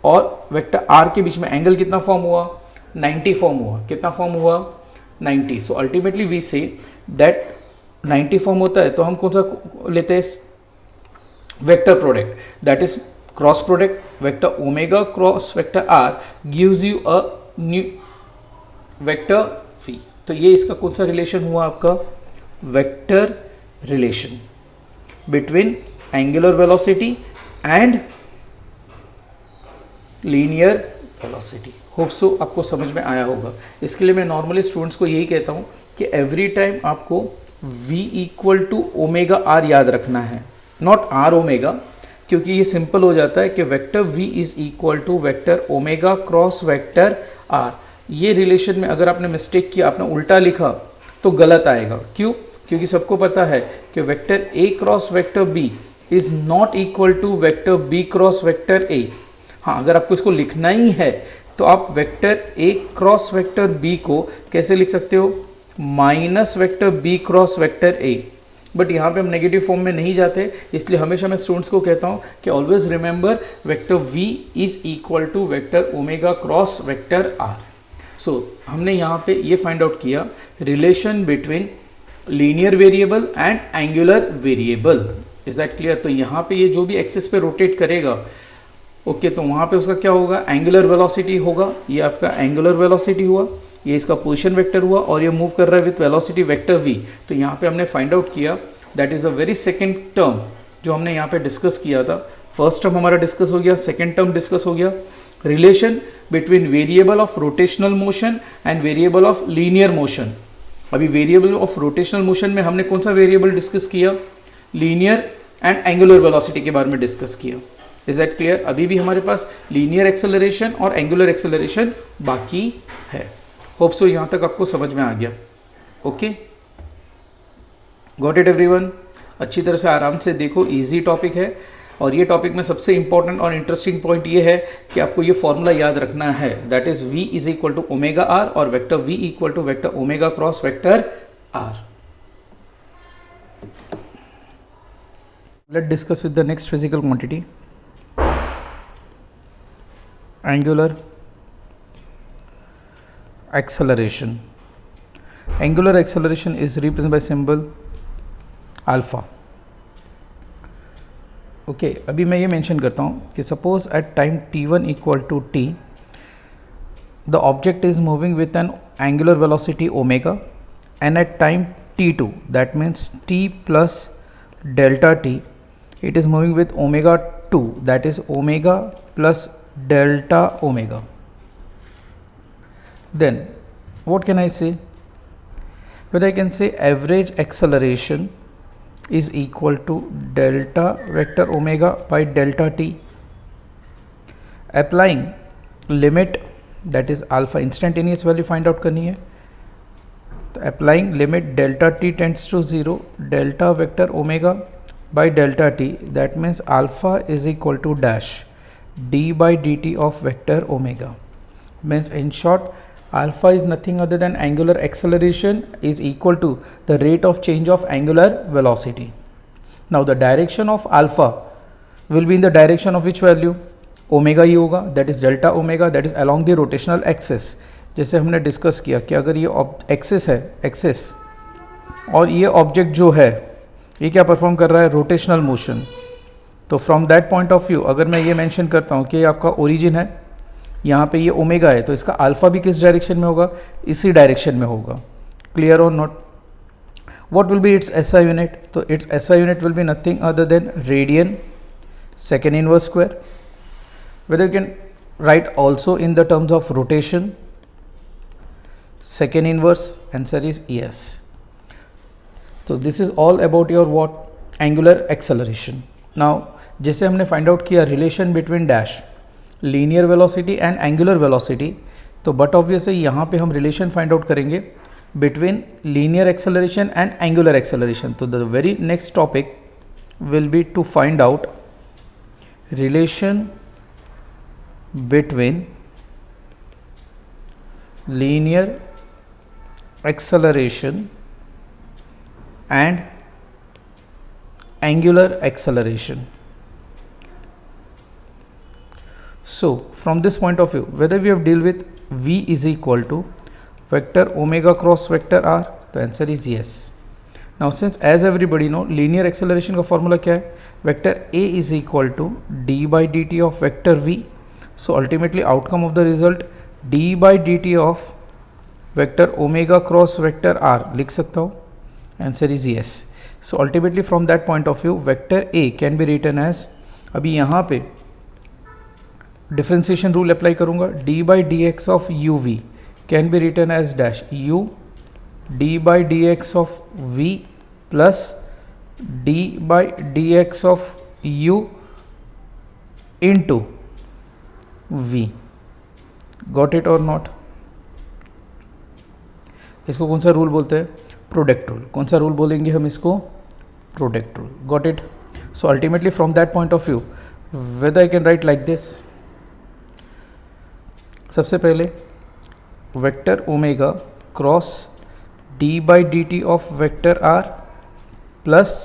और वेक्टर आर के बीच में एंगल कितना फॉर्म हुआ, 90 फॉर्म हुआ। कितना फॉर्म हुआ, 90। So ultimately we say that 90 form होता है, तो हम कौन सा लेते हैं, vector product, that is cross product vector omega cross vector R gives you a new vector phi. तो ये इसका कौन सा रिलेशन हुआ आपका, vector relation between angular velocity and linear velocity. Hope so आपको समझ में आया होगा। इसके लिए मैं नॉर्मली स्टूडेंट्स को यही कहता हूँ कि एवरी टाइम आपको v equal to omega R याद रखना है, नॉट आर ओमेगा, क्योंकि ये सिंपल हो जाता है कि vector v is equal to vector omega cross vector R. ये रिलेशन में अगर आपने मिस्टेक किया, आपने उल्टा लिखा, तो गलत आएगा। क्यों? क्योंकि सबको पता है कि vector a cross vector b is not equal to vector b cross vector a। हाँ, अगर आपको इसको लिखना ही है तो आप vector a cross vector b को कैसे लिख सकते हो, minus vector b cross vector a। But यहाँ पे हम नेगेटिव फॉर्म में नहीं जाते, इसलिए हमेशा मैं स्टूडेंट्स को कहता हूँ कि always remember vector v is equal to vector omega cross vector r। So हमने यहाँ पे ये फाइंड आउट किया relation between linear variable and angular variable. Is that clear? तो यहाँ पे ये जो भी एक्सिस पे रोटेट करेगा, ओके, तो वहाँ पे उसका क्या होगा, एंगुलर वेलोसिटी होगा। ये आपका एंगुलर वेलोसिटी हुआ, ये इसका पोजीशन वेक्टर हुआ, और ये मूव कर रहा है विथ वेलोसिटी वेक्टर v। तो यहाँ पे हमने फाइंड आउट किया that is the very second term जो हमने यहाँ पे डिस्कस किया था। फर्स्ट टर्म हमारा डिस्कस हो गया, सेकेंड टर्म डिस्कस हो गया, relation between variable of rotational motion and variable of linear motion. अभी वेरिएबल ऑफ रोटेशनल मोशन में हमने कौन सा वेरिएबल डिस्कस किया, लीनियर एंड एंगुलर वेलोसिटी के बारे में डिस्कस किया। Is that clear? अभी भी हमारे पास लीनियर एक्सेलरेशन और एंगुलर एक्सेलरेशन बाकी है। होप सो यहाँ तक आपको समझ में आ गया। Okay, got it everyone? अच्छी तरह से आराम से देखो, इजी टॉपिक है, और ये टॉपिक में सबसे इंपॉर्टेंट और इंटरेस्टिंग पॉइंट ये है कि आपको ये फॉर्मूला याद रखना है, that is v is equal to omega R और vector v equal to vector omega cross vector r। Let discuss with the next physical quantity, angular acceleration. Angular acceleration is represented by symbol alpha. Okay अभी मैं ये mention करता हूँ कि suppose at time t1 equal to T the object is moving with an angular velocity omega and at time t2 that means t plus delta t it is moving with omega 2 that is omega plus delta omega. Then what can I say? Whether I can say average acceleration is equal to delta vector omega by delta t. Applying limit that is alpha instantaneous value find out करनी है. तो applying limit delta T tends to 0 delta vector omega by delta T that means alpha is equal to dash D by D T of vector omega means in short alpha is nothing other than angular acceleration is equal to the rate of change of angular velocity. Now the direction of alpha will be in the direction of which value omega ही होगा that is delta omega that is along the rotational axis. जैसे हमने discuss किया कि अगर ये axis है axis और ये ऑब्जेक्ट जो है ये क्या परफॉर्म कर रहा है रोटेशनल मोशन. तो from that point of view अगर मैं ये मेंशन करता हूँ कि ये आपका ओरिजिन है यहाँ पे ये ओमेगा है तो इसका अल्फा भी किस डायरेक्शन में होगा इसी डायरेक्शन में होगा. क्लियर और not? What will be its SI unit? तो its SI unit will be nothing other than radian second inverse square. Whether you can write also in the terms of rotation second inverse answer is yes. So this is all about your what angular acceleration. Now जैसे हमने find out किया relation between dash linear velocity and angular velocity तो but obviously यहाँ पे हम relation find out करेंगे between linear acceleration and angular acceleration. तो the very next topic will be to find out relation between linear acceleration and angular acceleration. So from this point of view whether we have deal with v is equal to vector omega cross vector r, the answer is yes. Now since as everybody know linear acceleration का formula क्या है vector a is equal to d by dt of vector v. So ultimately outcome of the result d by dt of vector omega cross vector R लिख सकता हूँ. Answer is yes. So ultimately from that point of view vector A can be written as अभी यहाँ पे differentiation rule apply करूँगा D by D X of U V can be written as dash U D by D X of V plus D by D X of U into V. Got it और not? इसको कौन सा rule बोलते हैं product rule. कौन सा rule बोलेंगे हम इसको product rule. Got it? So ultimately from that point of view whether I can write like this सबसे पहले vector omega cross D by D T of vector R plus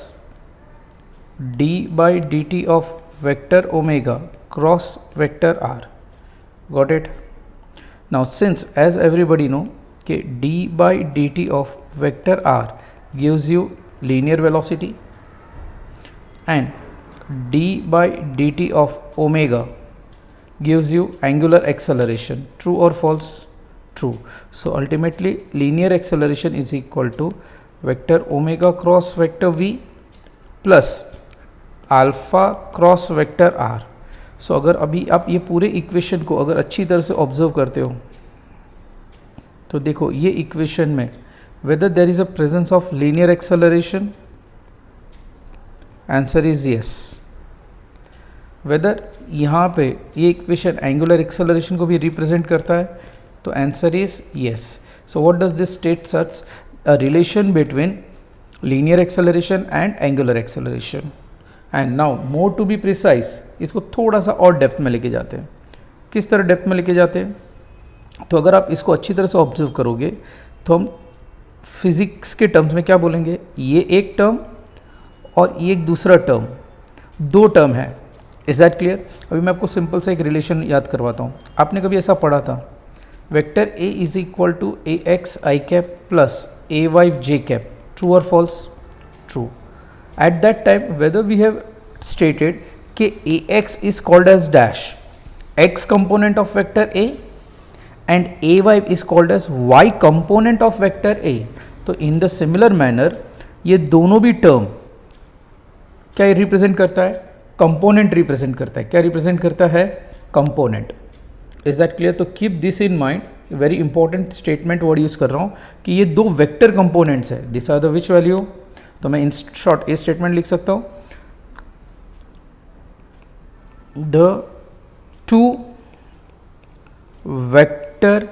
D by D T of vector omega cross vector R. Got it? Now since as everybody know कि d by dt of vector r gives you linear velocity and d by dt of omega gives you angular acceleration. True or false? True. So ultimately linear acceleration is equal to vector omega cross vector v plus alpha cross vector r. So अगर अभी आप ये पूरे equation को अगर अच्छी तरह से ऑब्जर्व करते हो तो देखो ये इक्वेशन में whether there is a presence of linear acceleration answer is yes. Whether यहाँ पे ये इक्वेशन एंगुलर एक्सेलरेशन को भी रिप्रेजेंट करता है तो answer is yes. So what does this state such a relation between linear acceleration and angular acceleration. And now more to be precise इसको थोड़ा सा और डेप्थ में लेके जाते हैं. किस तरह डेप्थ में लेके जाते हैं? तो अगर आप इसको अच्छी तरह से ऑब्जर्व करोगे तो हम फिज़िक्स के टर्म्स में क्या बोलेंगे ये एक टर्म और ये एक दूसरा टर्म दो टर्म है. Is that clear? अभी मैं आपको सिंपल सा एक रिलेशन याद करवाता हूँ. आपने कभी ऐसा पढ़ा था vector A is equal to A X I cap plus A Y J cap. True और false? True. At that time whether we have stated कि ax is called as dash x component of vector a and ay is called as y component of vector a. तो in the similar manner ये दोनों भी term क्या represent करता है? Component represent करता है. क्या रिप्रेजेंट करता है? कंपोनेंट. Is that clear? तो keep this in mind. Very important statement word use कर रहा हूँ कि ये दो वेक्टर कंपोनेंट्स है. This are the which value. तो मैं इन शॉर्ट ये स्टेटमेंट लिख सकता हूँ, the two vector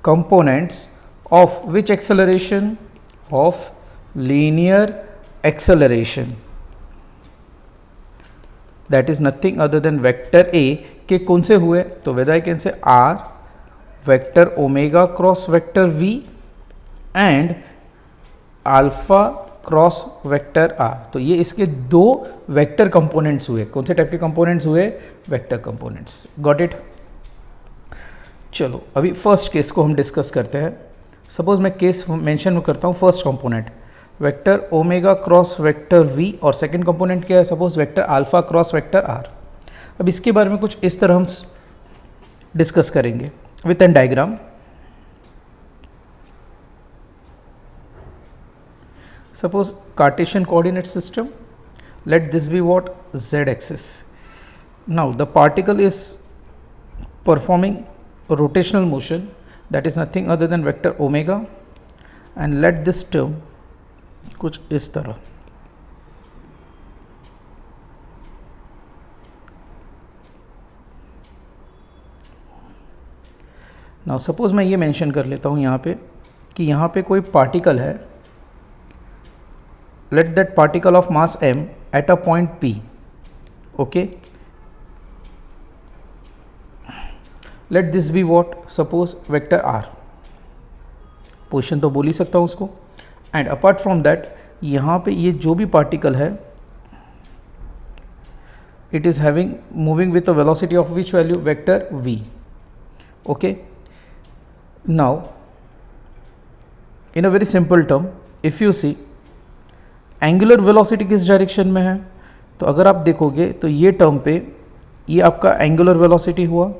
components of which acceleration? Of linear acceleration. That is nothing other than vector A के कौन से हुए? तो whether I can say R vector omega cross vector V and alpha cross vector R. तो ये इसके दो vector components हुए. कौन से टाइप के कंपोनेंट्स हुए? Vector components. Got it? चलो अभी फर्स्ट केस को हम डिस्कस करते हैं. सपोज मैं केस मेंशन करता हूँ first component vector omega cross vector V और सेकंड कंपोनेंट क्या है? Suppose vector alpha cross vector R. अब इसके बारे में कुछ इस तरह हम डिस्कस करेंगे with an diagram. Suppose Cartesian coordinate system, let this be what? Z axis. Now the particle is performing rotational motion, that is nothing other than vector omega, and let this term कुछ इस तरह. Now suppose मैं ये mention कर लेता हूँ यहाँ पे कि यहाँ पे कोई पार्टिकल है. Let that particle of mass m at a point P. Okay. Let this be what? Suppose vector R. Position तो बोल ही सकता हूँ उसको. एंड अपार्ट फ्रॉम दैट यहाँ पे ये जो भी पार्टिकल है it is having moving with a velocity of which value? Vector V. Okay. Now in a very simple term if you see angular velocity किस डायरेक्शन में है? तो अगर आप देखोगे तो ये टर्म पे ये आपका एंगुलर वेलोसिटी हुआ.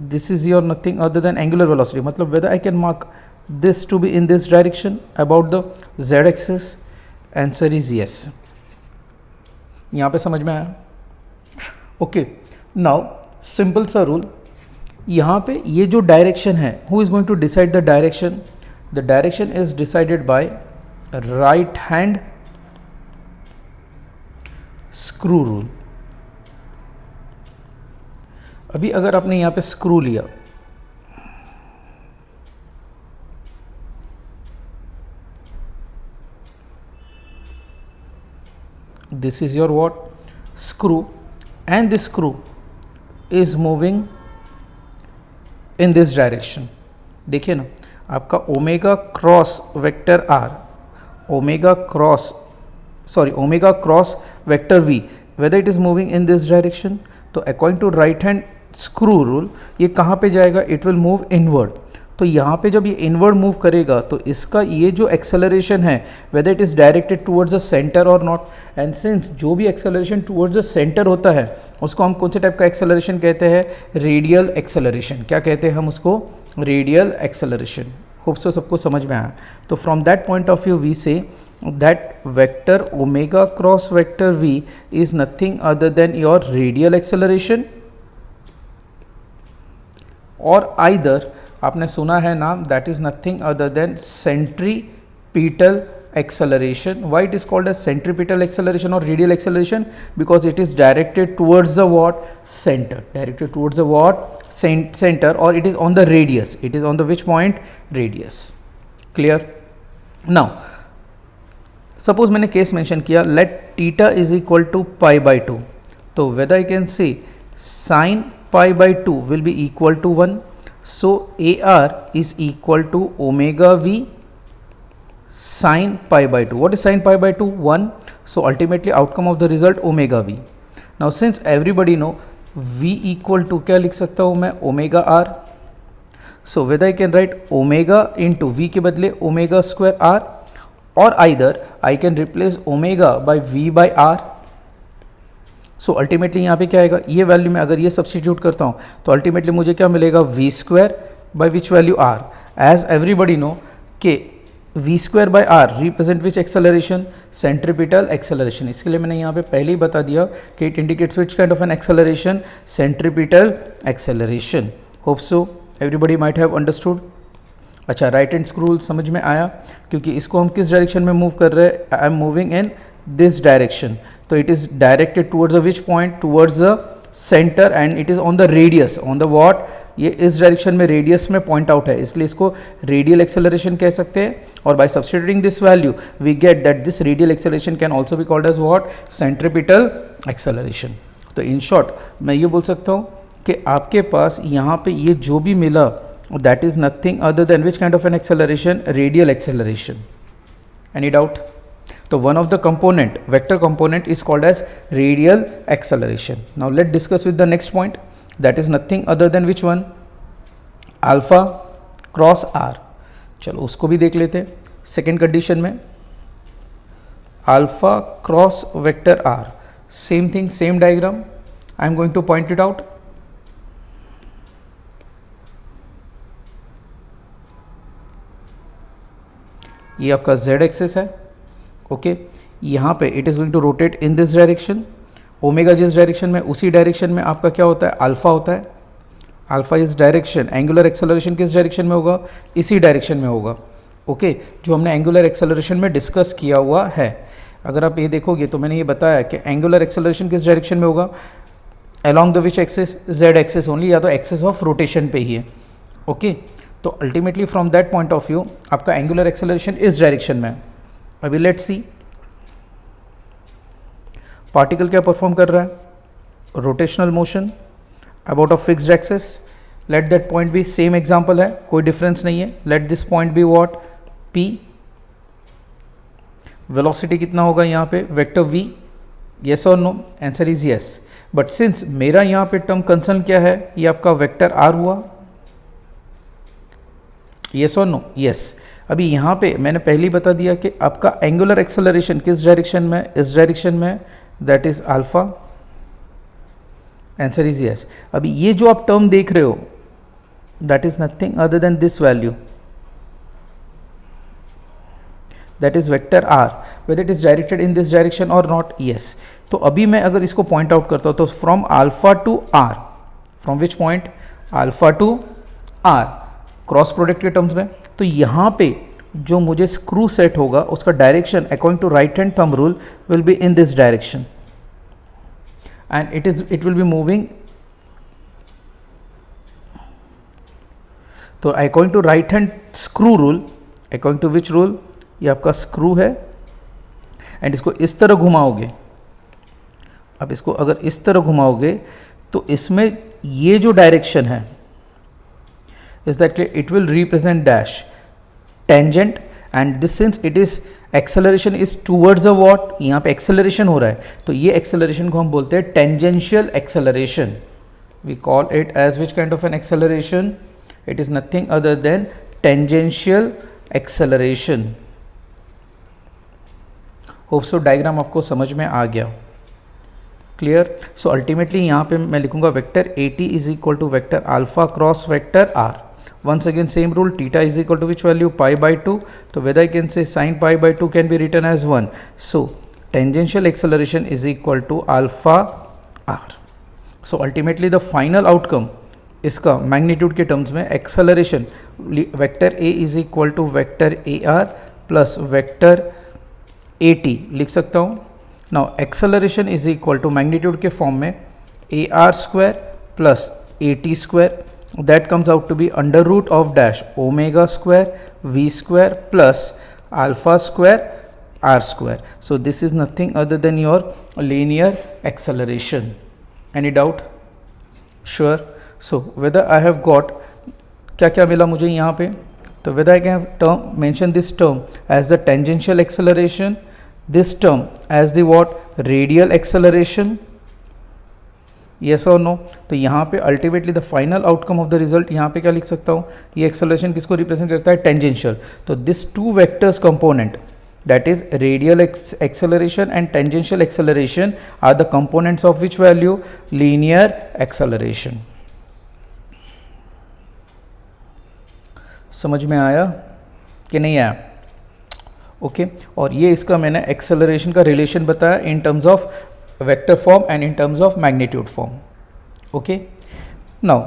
This is your nothing other than angular velocity. मतलब whether I can mark this to be in this direction about the z axis. Answer is yes. यहाँ पे समझ में आया? ओके. नाउ सिंपल सा रूल. यहाँ पे ये जो डायरेक्शन है, who is going to decide the direction? The direction is decided by right hand screw rule. अभी अगर आपने यहां पे स्क्रू लिया, this is your what? Screw. And this screw is moving in this direction. देखिए ना, आपका omega cross vector R, omega cross vector V, whether it is moving in this direction. तो according to right hand screw rule ये कहाँ पे जाएगा? it will move inward. तो यहाँ पे जब ये inward move करेगा तो इसका ये जो acceleration है whether it is directed towards the center or not, and since जो भी acceleration towards the center होता है उसको हम कौन से टाइप का acceleration कहते हैं? radial acceleration. क्या कहते हैं हम उसको? radial acceleration. होप सो सबको समझ में आया. तो from that point of view we say that vector omega cross vector V is nothing other than your radial acceleration, और आइदर आपने सुना है नाम, that is nothing other than centripetal acceleration. Why it is called as centripetal acceleration or radial acceleration? Because it is directed towards the what? Center. Directed towards the what? Center, or it is on the radius. It is on the which point? Radius. Clear? Now suppose मैंने case mention किया, let theta is equal to pi by 2. तो whether I can say sin pi by 2 will be equal to 1. So AR is equal to omega V sin pi by 2. What is sin pi by 2? 1. So ultimately outcome of the result omega V. Now since everybody know V equal to क्या लिख सकता हूँ मैं? Omega R. So whether I can write omega into V के बदले omega square R, or either I can replace omega by v by r. So ultimately यहाँ पे क्या आएगा, ये वैल्यू में अगर ये सब्सटीट्यूट करता हूँ तो अल्टीमेटली मुझे क्या मिलेगा, V square by which value R. As everybody know कि V square by R represent which acceleration, centripetal acceleration. इसके लिए मैंने यहाँ पे पहले ही बता दिया कि it indicates which kind of an acceleration, centripetal acceleration. Hope so everybody might have understood. अच्छा, राइट हैंड स्क्रू रूल समझ में आया, क्योंकि इसको हम किस डायरेक्शन में मूव कर रहे हैं, I am moving in this direction. तो it is directed towards the which point, towards the centre, and it is on the radius, on the what, ये इस डायरेक्शन में रेडियस में पॉइंट आउट है, इसलिए इसको रेडियल एक्सेलरेशन कह सकते हैं. और by substituting this value we get that this radial acceleration can also be called as what, centripetal acceleration. तो इन शॉर्ट मैं ये बोल सकता हूँ कि आपके पास यहाँ पे ये जो भी मिला, that is nothing other than which kind of an acceleration, radial acceleration. Any doubt? तो one of the component, vector component is called as radial acceleration. Now let's discuss with the next point, that is nothing other than which one, alpha cross r. चलो उसको भी देख लेते हैं. Second condition में alpha cross vector r, same thing, same diagram. I am going to point it out. ये आपका z axis है. ओके, यहाँ पे it is going to rotate in this direction. Omega जिस डायरेक्शन में, उसी डायरेक्शन में आपका क्या होता है, अल्फा होता है. Alpha is direction, angular acceleration किस डायरेक्शन में होगा, इसी डायरेक्शन में होगा. ओके, जो हमने एंगुलर एक्सेलरेशन में डिस्कस किया हुआ है. अगर आप ये देखोगे तो मैंने ये बताया कि एंगुलर एक्सेलरेशन किस डायरेक्शन में होगा, along the which axis, Z axis only, या तो एक्सिस ऑफ रोटेशन पे ही है. ओके, तो ultimately from that point of view आपका एंगुलर एक्सेलरेशन इस डायरेक्शन में है. अभी लेट्स सी पार्टिकल क्या परफॉर्म कर रहा है, rotational motion about a fixed axis. Let that point be, same example है, कोई डिफरेंस नहीं है. Let this point be what, p. Velocity कितना होगा यहाँ पे, वेक्टर v. येस और no, answer is yes. But since मेरा यहाँ पे टर्म कंसर्न क्या है, ये आपका वेक्टर r हुआ. येस और नो, येस. अभी यहाँ पे मैंने पहले ही बता दिया कि आपका एंगुलर एक्सेलरेशन किस डायरेक्शन में, इस डायरेक्शन में, that is alpha. Answer is yes. अभी ये जो आप टर्म देख रहे हो, that is nothing other than this value, that is vector R. Whether it is directed in this direction और नॉट, यस. तो अभी मैं अगर इसको पॉइंट आउट करता हूँ तो from alpha to R, from which point, alpha to R, cross product के टर्म्स में, तो यहाँ पे जो मुझे स्क्रू सेट होगा उसका direction according to right hand thumb rule will be in this direction, and it will be moving. तो according to right hand screw rule, according to which rule, ये आपका स्क्रू है, एंड इसको इस तरह घुमाओगे. अब इसको अगर इस तरह घुमाओगे तो इसमें ये जो डायरेक्शन है, is that it will represent dash tangent, and this since it is acceleration is towards the what, यहाँ पे acceleration हो रहा है, तो ये acceleration को हम बोलते हैं tangential acceleration. We call it as which kind of an acceleration? It is nothing other than tangential acceleration. Hope so diagram आपको समझ में आ गया. क्लियर? सो अल्टीमेटली यहाँ पे मैं लिखूंगा vector AT is equal to vector alpha cross vector R. Once again same rule, theta is equal to which value, pi by 2. So whether I can say sin pi by 2 can be written as 1. So tangential acceleration is equal to alpha r. So ultimately the final outcome इसका magnitude के terms में acceleration vector A is equal to vector AR plus vector AT लिख सकता हूँ. Now acceleration is equal to magnitude के form में AR square plus AT square. That comes out to be under root of dash omega square v square plus alpha square r square. So this is nothing other than your linear acceleration. Any doubt? Sure. So whether I have got क्या क्या मिला मुझे यहाँ पे, तो whether I can term mention this term as the tangential acceleration, this term as the what, radial acceleration, yes or no. तो यहाँ पे ultimately the final outcome of the result यहाँ पे क्या लिख सकता हूँ, ये एक्सेलरेशन किसको रिप्रेजेंट करता है, टेंजेंशियल. तो this two vectors component, that is radial acceleration and tangential acceleration are the components of which value? Linear acceleration. समझ में आया कि नहीं आया? ओके और ये इसका मैंने एक्सेलरेशन का रिलेशन बताया in terms of vector form and in terms of magnitude form. Okay now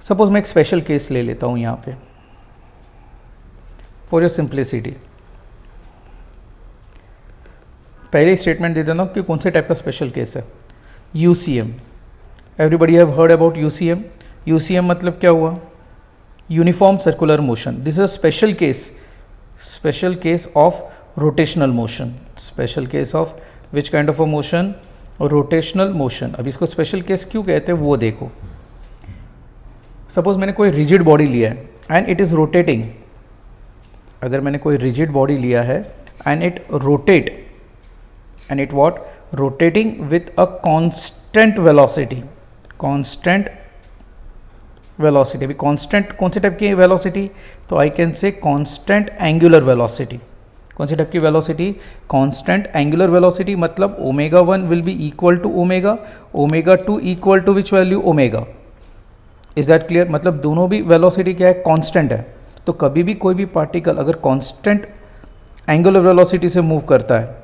suppose मैं एक स्पेशल केस ले लेता हूँ यहाँ पे फॉर योर सिंप्लिसिटी. पहले स्टेटमेंट दे देना हूँ कि कौन से टाइप का स्पेशल केस है. UCM, everybody have heard about UCM. UCM मतलब क्या हुआ? Uniform circular motion. This is a special case of rotational motion. Special case of which kind of a motion? Rotational motion. अब इसको special case क्यों कहते हैं वो देखो. सपोज मैंने कोई रिजिड बॉडी लिया है एंड इट इज़ रोटेटिंग. अगर मैंने कोई रिजिड बॉडी लिया है and it rotate and it what? Rotating with a constant velocity. Constant velocity. अभी कांस्टेंट कौन से टाइप की वेलोसिटी? तो I can say constant angular velocity. कौन से टाइप की वेलोसिटी? Constant angular velocity. मतलब omega 1 will be equal to omega 2 equal to which value? Omega. Is that clear? मतलब दोनों भी वेलोसिटी क्या है? कांस्टेंट है. तो कभी भी कोई भी पार्टिकल अगर कांस्टेंट एंगुलर वेलोसिटी से मूव करता है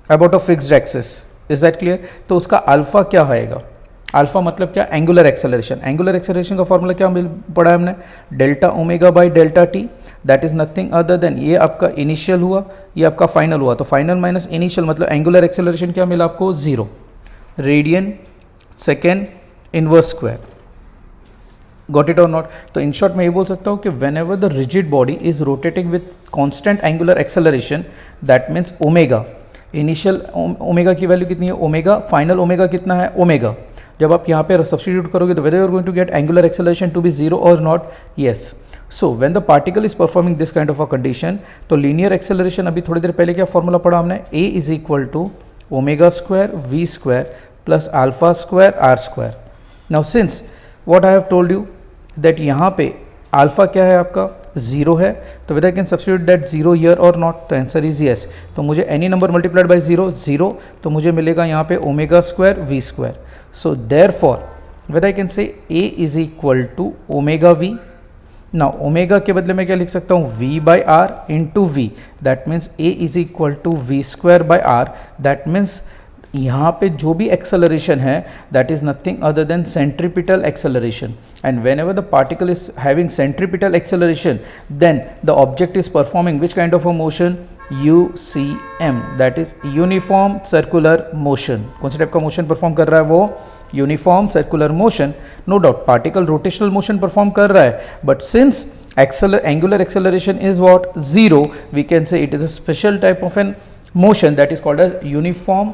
about a fixed axis, is that clear? तो उसका अल्फा क्या आएगा? अल्फा मतलब क्या? Angular acceleration. एंगुलर एक्सेलरेशन का फॉर्मूला क्या पढ़ा है हमने? Delta omega by delta T. That is nothing other then, ये आपका इनिशियल हुआ, ये आपका फाइनल हुआ. तो फाइनल माइनस इनिशियल मतलब एंगुलर एक्सेलरेशन क्या मिला आपको? 0 radian second inverse square. Got it और नॉट? तो इन शॉर्ट मैं ये बोल सकता हूँ कि when ever the rigid body is rotating with constant angular acceleration, that means omega. Initial omega की वैल्यू कितनी है? ओमेगा. फाइनल ओमेगा कितना है? ओमेगा. जब आप यहाँ पे सब्स्टिट्यूट करोगे तो whether you are going to get angular acceleration to be 0 और not? Yes. So when the particle is performing this kind of a condition, तो लीनियर एक्सेलरेशन अभी थोड़ी देर पहले क्या फॉर्मूला पढ़ा हमने? A is equal to omega square V square plus alpha square R square. Now since what I have told you that यहाँ पे अल्फा क्या है आपका? 0 है. तो weather can substitute that 0 here और नॉट? तो आंसर इज येस. तो मुझे एनी नंबर मल्टीप्लाइड बाय 0 तो मुझे मिलेगा यहाँ पे omega square V square. So therefore whether I can say A is equal to omega V. ना ओमेगा के बदले में क्या लिख सकता हूँ? V by R into V. That means A is equal to V square by R. That means यहाँ पे जो भी एक्सेलरेशन है that is nothing other than centripetal acceleration. And whenever the particle is having centripetal acceleration, then the object is performing which kind of a motion? UCM. That is uniform circular motion. कौन से type का motion perform कर रहा है वो? Uniform circular motion. No doubt particle rotational motion perform कर रहा है, but since angular acceleration is what? 0, we can say it is a special type of an motion that is called as uniform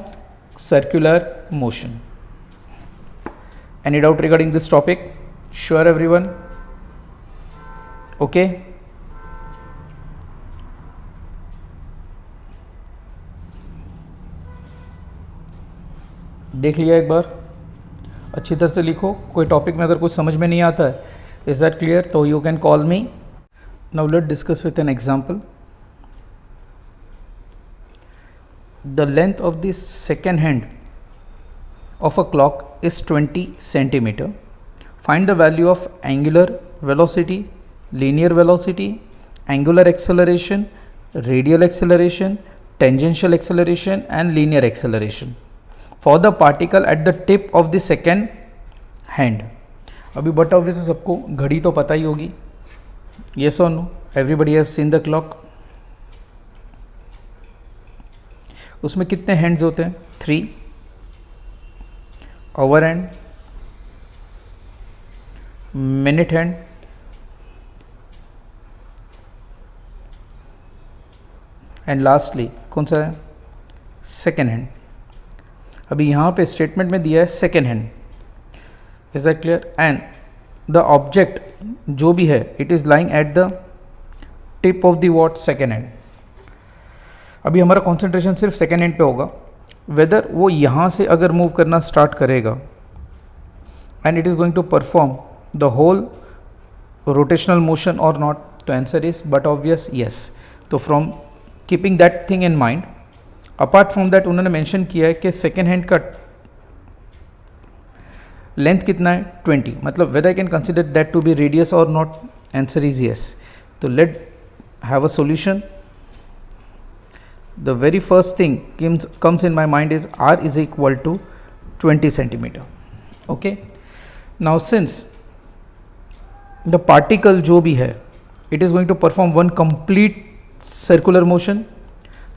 circular motion. Any doubt regarding this topic? Sure everyone? Okay. देख लिया एक बार, अच्छी तरह से लिखो. कोई topic में अगर कुछ समझ में नहीं आता है, इज दैट क्लियर? तो you can call me. Now let discuss with an example. The length of the second hand of a clock is 20 centimeter. Find the value of angular velocity, linear velocity, angular acceleration, radial acceleration, tangential acceleration and linear acceleration for the particle at the tip of the second hand. अभी but obviously सबको घड़ी तो पता ही होगी. Yes or no? Everybody have seen the clock. उसमें कितने hands होते हैं? 3. Hour hand, minute hand, and lastly कौन सा है? Second hand. अभी यहाँ पे स्टेटमेंट में दिया है second hand. Is that clear? And the object जो भी है it is lying at the tip of the what? Second hand. अभी हमारा कॉन्सेंट्रेशन सिर्फ सेकेंड हैंड पे होगा. वेदर वो यहाँ से अगर मूव करना स्टार्ट करेगा and it is going to perform the whole rotational motion और नॉट? तो answer is but obvious yes. तो from keeping that thing in mind, apart from that उन्होंने मेंशन किया है कि सेकेंड हैंड का लेंथ कितना है 20, मतलब whether I can consider that to be radius और नॉट, आंसर इज यस. तो let have a solution. The very first thing comes in my mind is r is equal to 20 centimeter. Okay, now since the particle जो भी है it is going to perform one complete circular motion,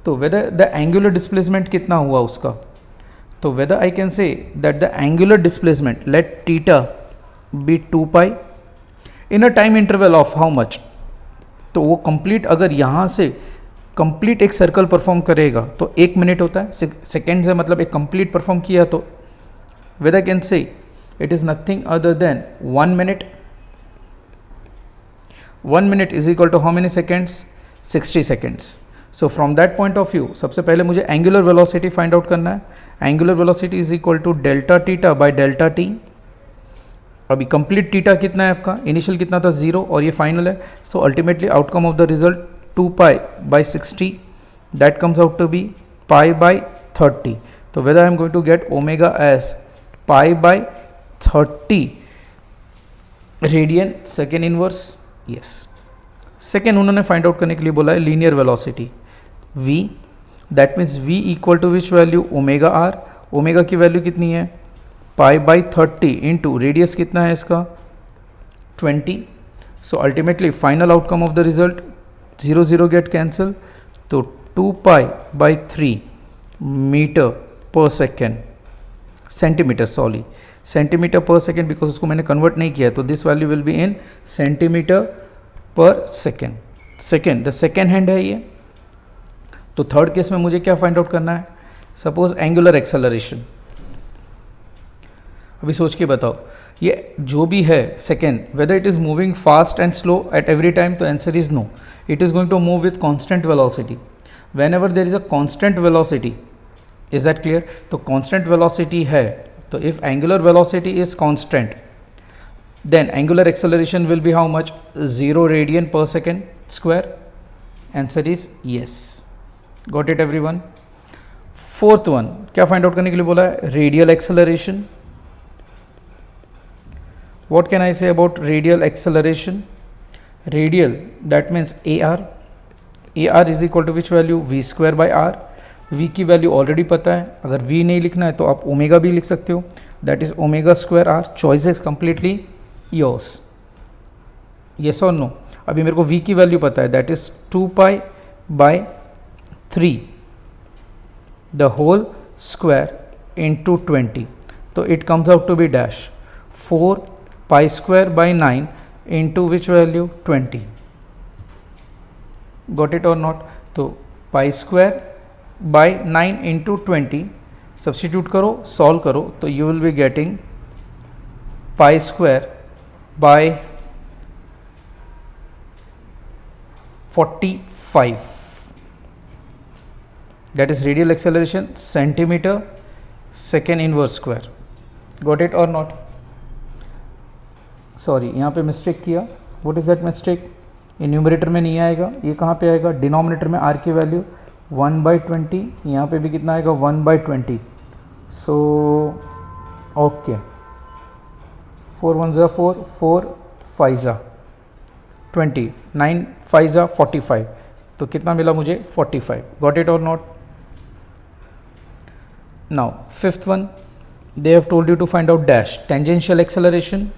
तो whether the angular displacement कितना हुआ उसका, तो whether I can say that the angular displacement let theta be 2 pi in a time interval of how much, तो वो complete अगर यहाँ से complete एक सर्कल परफॉर्म करेगा तो 1 मिनट होता है, सेकेंड से मतलब एक complete परफॉर्म किया, तो whether I can say it is nothing other than 1 minute. 1 minute is equal to how many seconds? 60 seconds. So from that point of view सबसे पहले मुझे angular velocity find out करना है. Angular velocity is equal to delta theta by delta t. अभी complete theta कितना है आपका, initial कितना था 0 और ये final है. So ultimately outcome of the result 2 pi by 60, that comes out to be pi by 30. So whether I am going to get omega as pi by 30 radian second inverse, yes. Second उन्होंने find out करने के लिए बोला है linear velocity v, that means v equal to which value omega R. Omega की value कितनी है pi by 30 into radius कितना है इसका 20. So ultimately final outcome of the result 0 0 get cancel, तो 2 पाई बाई 3 मीटर पर सेकेंड, सेंटीमीटर सेंटीमीटर पर second, because उसको मैंने कन्वर्ट नहीं किया, तो this value will be in centimetre पर सेकेंड. द सेकेंड हैंड है ये. तो थर्ड केस में मुझे क्या फाइंड आउट करना है, सपोज एंगुलर एक्सेलरेशन. अभी सोच के बताओ, ये जो भी है second, whether it is moving fast and slow at every time, तो answer is no. It is going to move with constant velocity. Whenever there is a constant velocity, is that clear. तो constant velocity है, तो if angular velocity is constant, then angular acceleration will be how much? 0 radian per second square. Answer is yes. Got it everyone? Fourth one क्या find out करने के लिए बोला है, radial acceleration. What can I say about radial acceleration? Radial, that means AR. AR is equal to which value? V square by R. V की value already पता है, अगर V नहीं लिखना है तो आप ओमेगा भी लिख सकते हो, that is omega square R. Choice is completely yours, yes और नो. अभी मेरे को v की वैल्यू पता है, that is 2 pi by 3 the whole square into 20, तो it comes out to be dash 4 pi square by 9 into which value 20. Got it और not. तो pi square by 9 into 20 substitute करो, सॉल्व करो, तो you will be getting pi square by 45. That is radial acceleration centimeter second inverse square. Got it or not? Sorry, यहाँ पे mistake किया. What is that mistake? ये numerator में नहीं आएगा, ये कहाँ पे आएगा, डिनोमिनेटर में r की वैल्यू 1/20, यहाँ पे भी कितना आएगा 1/20. सो ओके, 4 1 जा 4, 4 5 जा 20, 9 5 जा 45, तो कितना मिला मुझे 45. गॉट इट और not. Now fifth one, they have told you to find out dash tangential acceleration.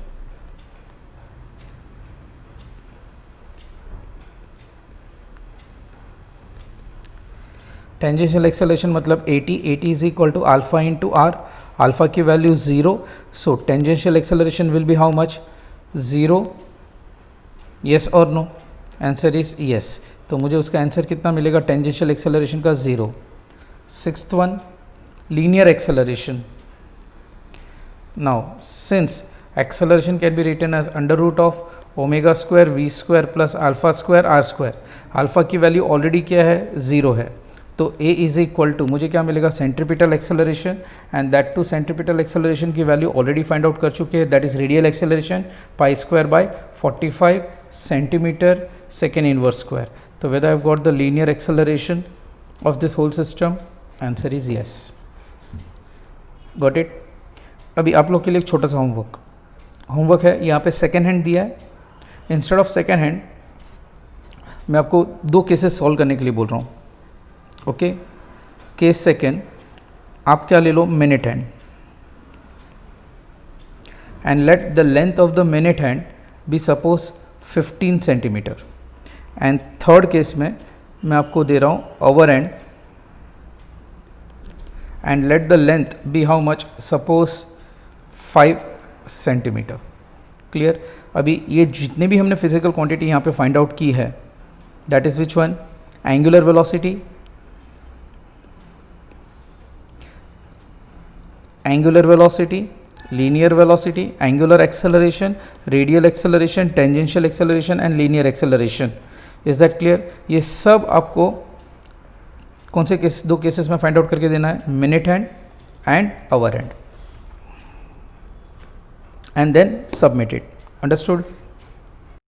Tangential acceleration मतलब 80 is equal to alpha into R. Alpha की value 0, so tangential acceleration will be how much 0. Yes और no. Answer is yes. तो मुझे उसका answer कितना मिलेगा tangential acceleration का 0. Sixth one, linear acceleration. Now since acceleration can be written as under root of omega square V square plus alpha square R square. Alpha की value already क्या है 0 है, तो a इज इक्वल टू मुझे क्या मिलेगा centripetal acceleration, and that too centripetal acceleration की value already find out कर चुके हैं, that is radial acceleration pi square by 45 centimetre second inverse square. तो whether I've got the linear acceleration of this whole system, answer is yes. Got it? अभी आप लोग के लिए एक छोटा सा होमवर्क है, यहाँ पे सेकेंड हैंड दिया है. इंस्टेड ऑफ सेकेंड हैंड मैं आपको 2 केसेस सॉल्व करने के लिए बोल रहा हूँ. ओके, केस सेकेंड, आप क्या ले लो, minute hand, and let the length of the minute hand be suppose 15 centimetre. And third case में मैं आपको दे रहा हूँ hour hand, and let the length be how much, suppose 5 centimetre. Clear? अभी ये जितने भी हमने फिजिकल क्वांटिटी यहाँ पे फाइंड आउट की है, that is which one, angular velocity, angular velocity, linear velocity, angular acceleration, radial acceleration, tangential acceleration and linear acceleration. Is that clear? ये सब आपको कौन से केस, 2 केसेस में फाइंड आउट करके देना है, minute hand and hour hand, and then submit it. Understood?